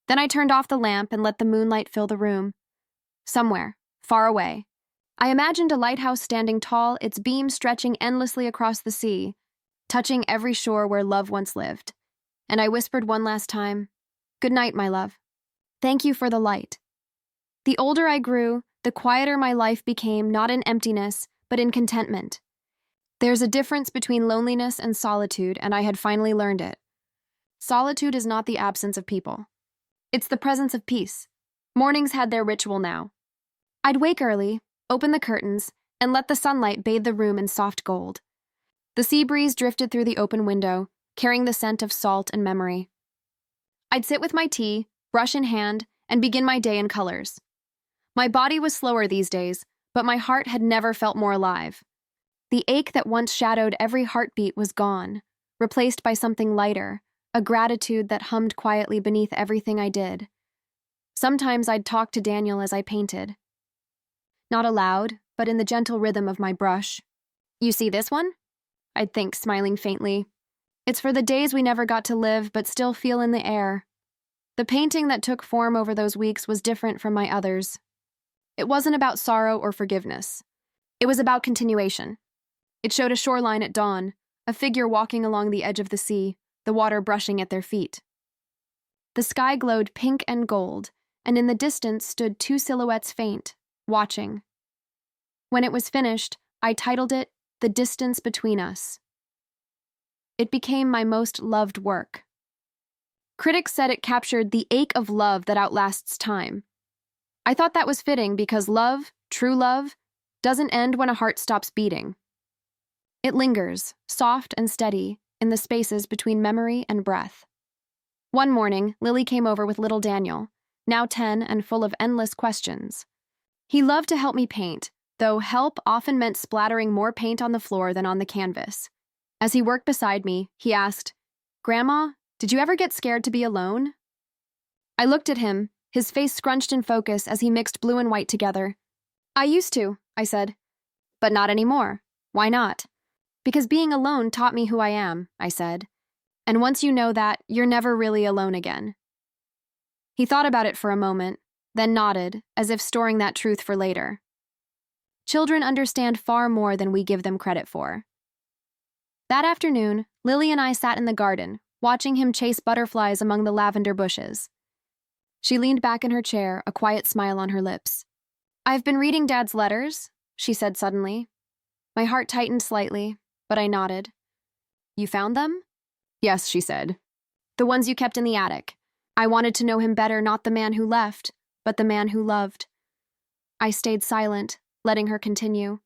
Then I turned off the lamp and let the moonlight fill the room. Somewhere, far away, I imagined a lighthouse standing tall, its beam stretching endlessly across the sea, touching every shore where love once lived. And I whispered one last time, "Good night, my love. Thank you for the light." The older I grew, the quieter my life became, not in emptiness, but in contentment. There's a difference between loneliness and solitude, and I had finally learned it. Solitude is not the absence of people. It's the presence of peace. Mornings had their ritual now. I'd wake early, open the curtains, and let the sunlight bathe the room in soft gold. The sea breeze drifted through the open window, carrying the scent of salt and memory. I'd sit with my tea, brush in hand, and begin my day in colors. My body was slower these days, but my heart had never felt more alive. The ache that once shadowed every heartbeat was gone, replaced by something lighter, a gratitude that hummed quietly beneath everything I did. Sometimes I'd talk to Daniel as I painted. Not aloud, but in the gentle rhythm of my brush. "You see this one?" I'd think, smiling faintly. "It's for the days we never got to live, but still feel in the air." The painting that took form over those weeks was different from my others. It wasn't about sorrow or forgiveness. It was about continuation. It showed a shoreline at dawn, a figure walking along the edge of the sea, the water brushing at their feet. The sky glowed pink and gold, and in the distance stood two silhouettes faint, watching. When it was finished, I titled it "The Distance Between Us." It became my most loved work. Critics said it captured the ache of love that outlasts time. I thought that was fitting because love, true love, doesn't end when a heart stops beating. It lingers, soft and steady, in the spaces between memory and breath. One morning, Lily came over with little Daniel, now 10 and full of endless questions. He loved to help me paint, though help often meant splattering more paint on the floor than on the canvas. As he worked beside me, he asked, "Grandma, did you ever get scared to be alone?" I looked at him, his face scrunched in focus as he mixed blue and white together. "I used to," I said. "But not anymore. Why not?" "Because being alone taught me who I am," I said. "And once you know that, you're never really alone again." He thought about it for a moment, then nodded, as if storing that truth for later. Children understand far more than we give them credit for. That afternoon, Lily and I sat in the garden, watching him chase butterflies among the lavender bushes. She leaned back in her chair, a quiet smile on her lips. "I've been reading Dad's letters," she said suddenly. My heart tightened slightly, but I nodded. "You found them?" "Yes," she said. "The ones you kept in the attic. I wanted to know him better, not the man who left, but the man who loved." I stayed silent, letting her continue.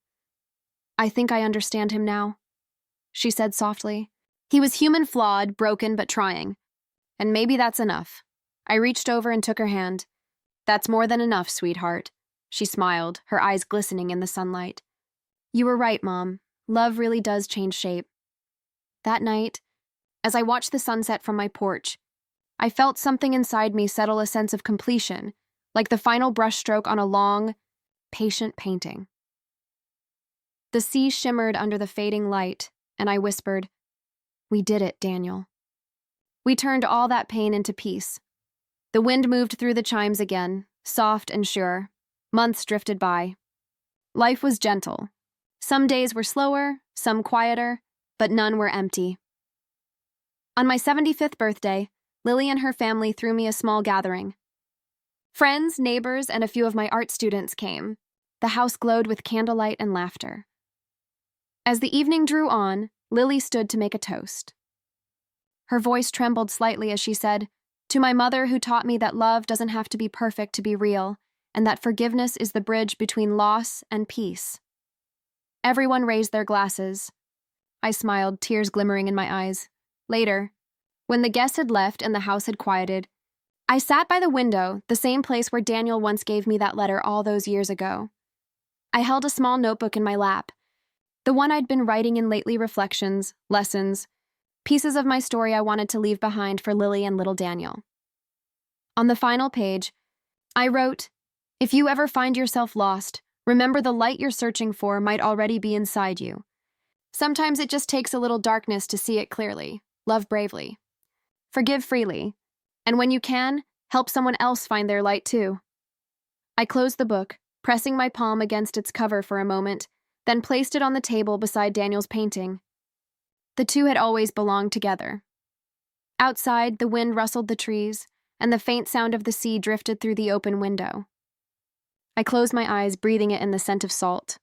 "I think I understand him now," she said softly. "He was human, flawed, broken, but trying. And maybe that's enough." I reached over and took her hand. "That's more than enough, sweetheart." She smiled, her eyes glistening in the sunlight. "You were right, Mom. Love really does change shape." That night, as I watched the sunset from my porch, I felt something inside me settle, a sense of completion, like the final brushstroke on a long, patient painting. The sea shimmered under the fading light, and I whispered, "We did it, Daniel." We turned all that pain into peace. The wind moved through the chimes again, soft and sure. Months drifted by. Life was gentle. Some days were slower, some quieter, but none were empty. On my 75th birthday, Lily and her family threw me a small gathering. Friends, neighbors, and a few of my art students came. The house glowed with candlelight and laughter. As the evening drew on, Lily stood to make a toast. Her voice trembled slightly as she said, "To my mother who taught me that love doesn't have to be perfect to be real, and that forgiveness is the bridge between loss and peace." Everyone raised their glasses. I smiled, tears glimmering in my eyes. Later, when the guests had left and the house had quieted, I sat by the window, the same place where Daniel once gave me that letter all those years ago. I held a small notebook in my lap, the one I'd been writing in lately: reflections, lessons, pieces of my story I wanted to leave behind for Lily and little Daniel. On the final page, I wrote, "If you ever find yourself lost, remember the light you're searching for might already be inside you. Sometimes it just takes a little darkness to see it clearly. Love bravely. Forgive freely. And when you can, help someone else find their light too." I closed the book, pressing my palm against its cover for a moment, then placed it on the table beside Daniel's painting. The two had always belonged together. Outside, the wind rustled the trees, and the faint sound of the sea drifted through the open window. I closed my eyes, breathing it in the scent of salt.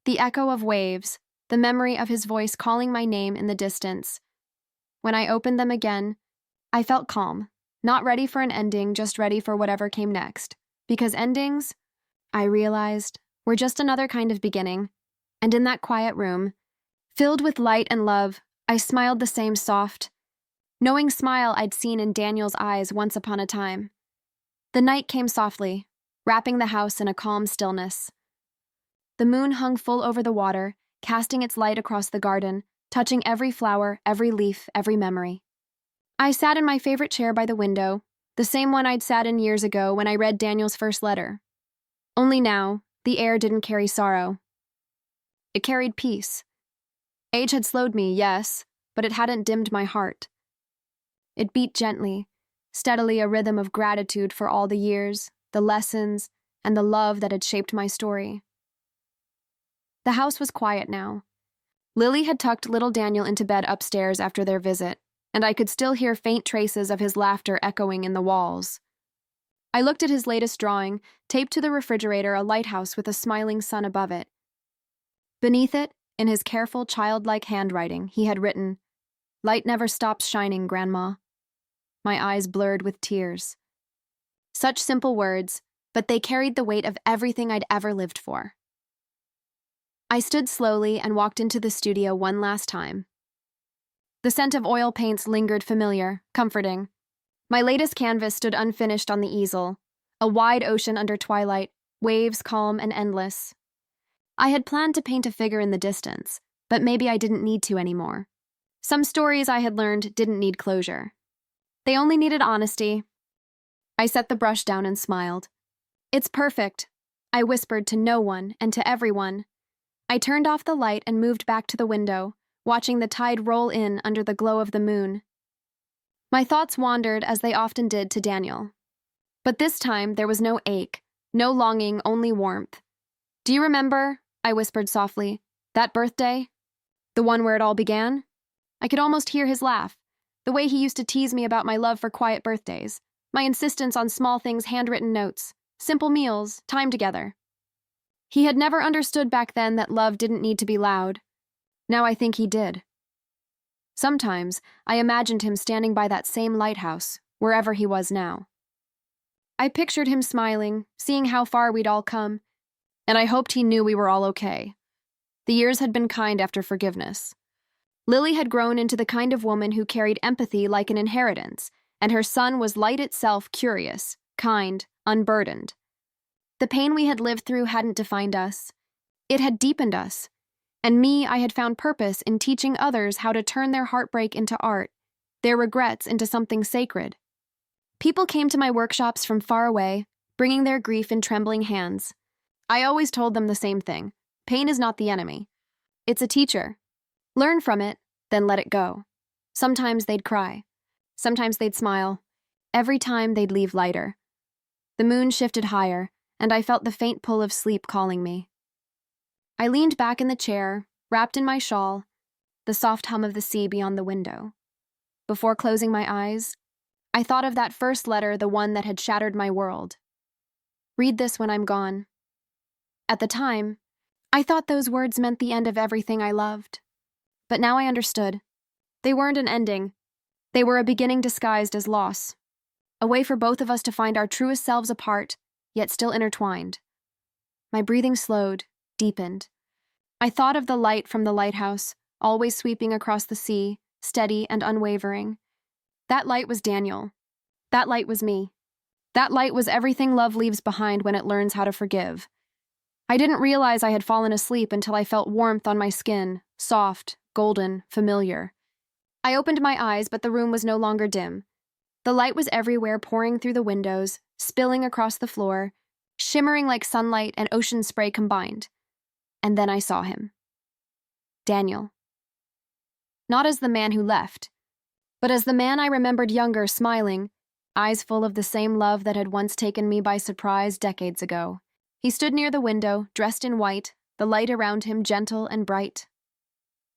The echo of waves, the memory of his voice calling my name in the distance. When I opened them again, I felt calm, not ready for an ending, just ready for whatever came next. Because endings, I realized, were just another kind of beginning. And in that quiet room, filled with light and love, I smiled the same soft, knowing smile I'd seen in Daniel's eyes once upon a time. The night came softly, wrapping the house in a calm stillness. The moon hung full over the water, casting its light across the garden, touching every flower, every leaf, every memory. I sat in my favorite chair by the window, the same one I'd sat in years ago when I read Daniel's first letter. Only now, the air didn't carry sorrow. It carried peace. Age had slowed me, yes, but it hadn't dimmed my heart. It beat gently, steadily, a rhythm of gratitude for all the years, the lessons, and the love that had shaped my story. The house was quiet now. Lily had tucked little Daniel into bed upstairs after their visit, and I could still hear faint traces of his laughter echoing in the walls. I looked at his latest drawing, taped to the refrigerator, a lighthouse with a smiling sun above it. Beneath it, in his careful, childlike handwriting, he had written, "Light never stops shining, Grandma." My eyes blurred with tears. Such simple words, but they carried the weight of everything I'd ever lived for. I stood slowly and walked into the studio one last time. The scent of oil paints lingered familiar, comforting. My latest canvas stood unfinished on the easel, a wide ocean under twilight, waves calm and endless. I had planned to paint a figure in the distance, but maybe I didn't need to anymore. Some stories I had learned didn't need closure. They only needed honesty. I set the brush down and smiled. "It's perfect," I whispered to no one and to everyone. I turned off the light and moved back to the window, watching the tide roll in under the glow of the moon. My thoughts wandered, as they often did, to Daniel. But this time there was no ache, no longing, only warmth. "Do you remember," I whispered softly, "that birthday? The one where it all began?" I could almost hear his laugh, the way he used to tease me about my love for quiet birthdays, my insistence on small things, handwritten notes, simple meals, time together. He had never understood back then that love didn't need to be loud. Now I think he did. Sometimes I imagined him standing by that same lighthouse, wherever he was now. I pictured him smiling, seeing how far we'd all come, and I hoped he knew we were all okay. The years had been kind after forgiveness. Lily had grown into the kind of woman who carried empathy like an inheritance, and her son was light itself, curious, kind, unburdened. The pain we had lived through hadn't defined us. It had deepened us. And me, I had found purpose in teaching others how to turn their heartbreak into art, their regrets into something sacred. People came to my workshops from far away, bringing their grief in trembling hands. I always told them the same thing. Pain is not the enemy. It's a teacher. Learn from it, then let it go. Sometimes they'd cry. Sometimes they'd smile. Every time they'd leave lighter. The moon shifted higher, and I felt the faint pull of sleep calling me. I leaned back in the chair, wrapped in my shawl, the soft hum of the sea beyond the window. Before closing my eyes, I thought of that first letter, the one that had shattered my world. "Read this when I'm gone." At the time, I thought those words meant the end of everything I loved. But now I understood. They weren't an ending. They were a beginning disguised as loss. A way for both of us to find our truest selves apart, yet still intertwined. My breathing slowed, deepened. I thought of the light from the lighthouse, always sweeping across the sea, steady and unwavering. That light was Daniel. That light was me. That light was everything love leaves behind when it learns how to forgive. I didn't realize I had fallen asleep until I felt warmth on my skin, soft, golden, familiar. I opened my eyes, but the room was no longer dim. The light was everywhere, pouring through the windows, spilling across the floor, shimmering like sunlight and ocean spray combined. And then I saw him. Daniel. Not as the man who left, but as the man I remembered younger, smiling, eyes full of the same love that had once taken me by surprise decades ago. He stood near the window, dressed in white, the light around him gentle and bright.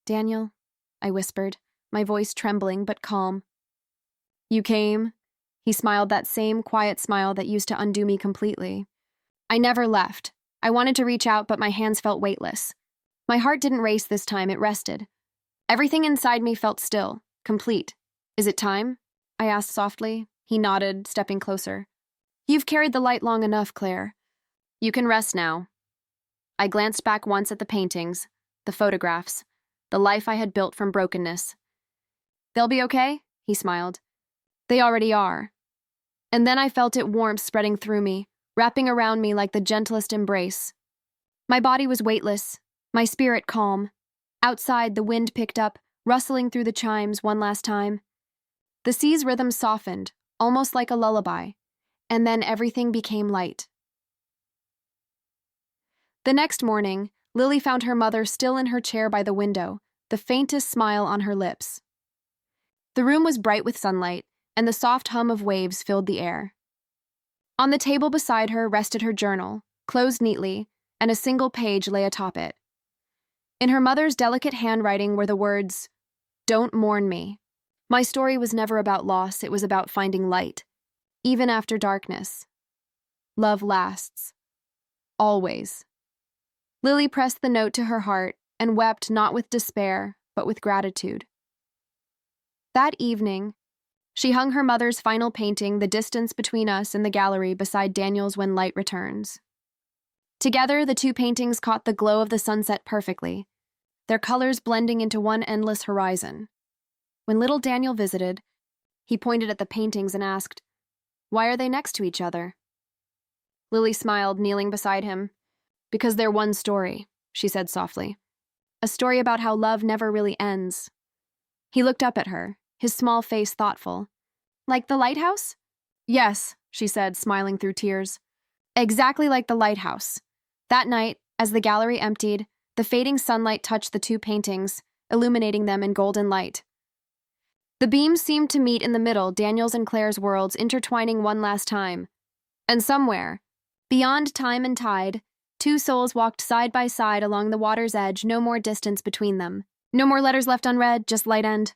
"Daniel," I whispered, my voice trembling but calm. "You came?" He smiled, that same quiet smile that used to undo me completely. I never left. I wanted to reach out, but my hands felt weightless. My heart didn't race this time, it rested. Everything inside me felt still, complete. "Is it time?" I asked softly. He nodded, stepping closer. "You've carried the light long enough, Claire. You can rest now." I glanced back once at the paintings, the photographs, the life I had built from brokenness. "They'll be okay?" He smiled. "They already are." And then I felt it warmth spreading through me, wrapping around me like the gentlest embrace. My body was weightless, my spirit calm. Outside, the wind picked up, rustling through the chimes one last time. The sea's rhythm softened, almost like a lullaby, and then everything became light. The next morning, Lily found her mother still in her chair by the window, the faintest smile on her lips. The room was bright with sunlight, and the soft hum of waves filled the air. On the table beside her rested her journal, closed neatly, and a single page lay atop it. In her mother's delicate handwriting were the words, "Don't mourn me." My story was never about loss, it was about finding light. Even after darkness. Love lasts. Always. Lily pressed the note to her heart and wept not with despair, but with gratitude. That evening, she hung her mother's final painting, The Distance Between Us, in the gallery beside Daniel's When Light Returns. Together, the two paintings caught the glow of the sunset perfectly, their colors blending into one endless horizon. When little Daniel visited, he pointed at the paintings and asked, "Why are they next to each other?" Lily smiled, kneeling beside him. "Because they're one story," she said softly. "A story about how love never really ends." He looked up at her, his small face thoughtful. "Like the lighthouse?" "Yes," she said, smiling through tears. "Exactly like the lighthouse." That night, as the gallery emptied, the fading sunlight touched the two paintings, illuminating them in golden light. The beams seemed to meet in the middle, Daniel's and Claire's worlds intertwining one last time. And somewhere, beyond time and tide, two souls walked side by side along the water's edge, no more distance between them. No more letters left unread, just light end.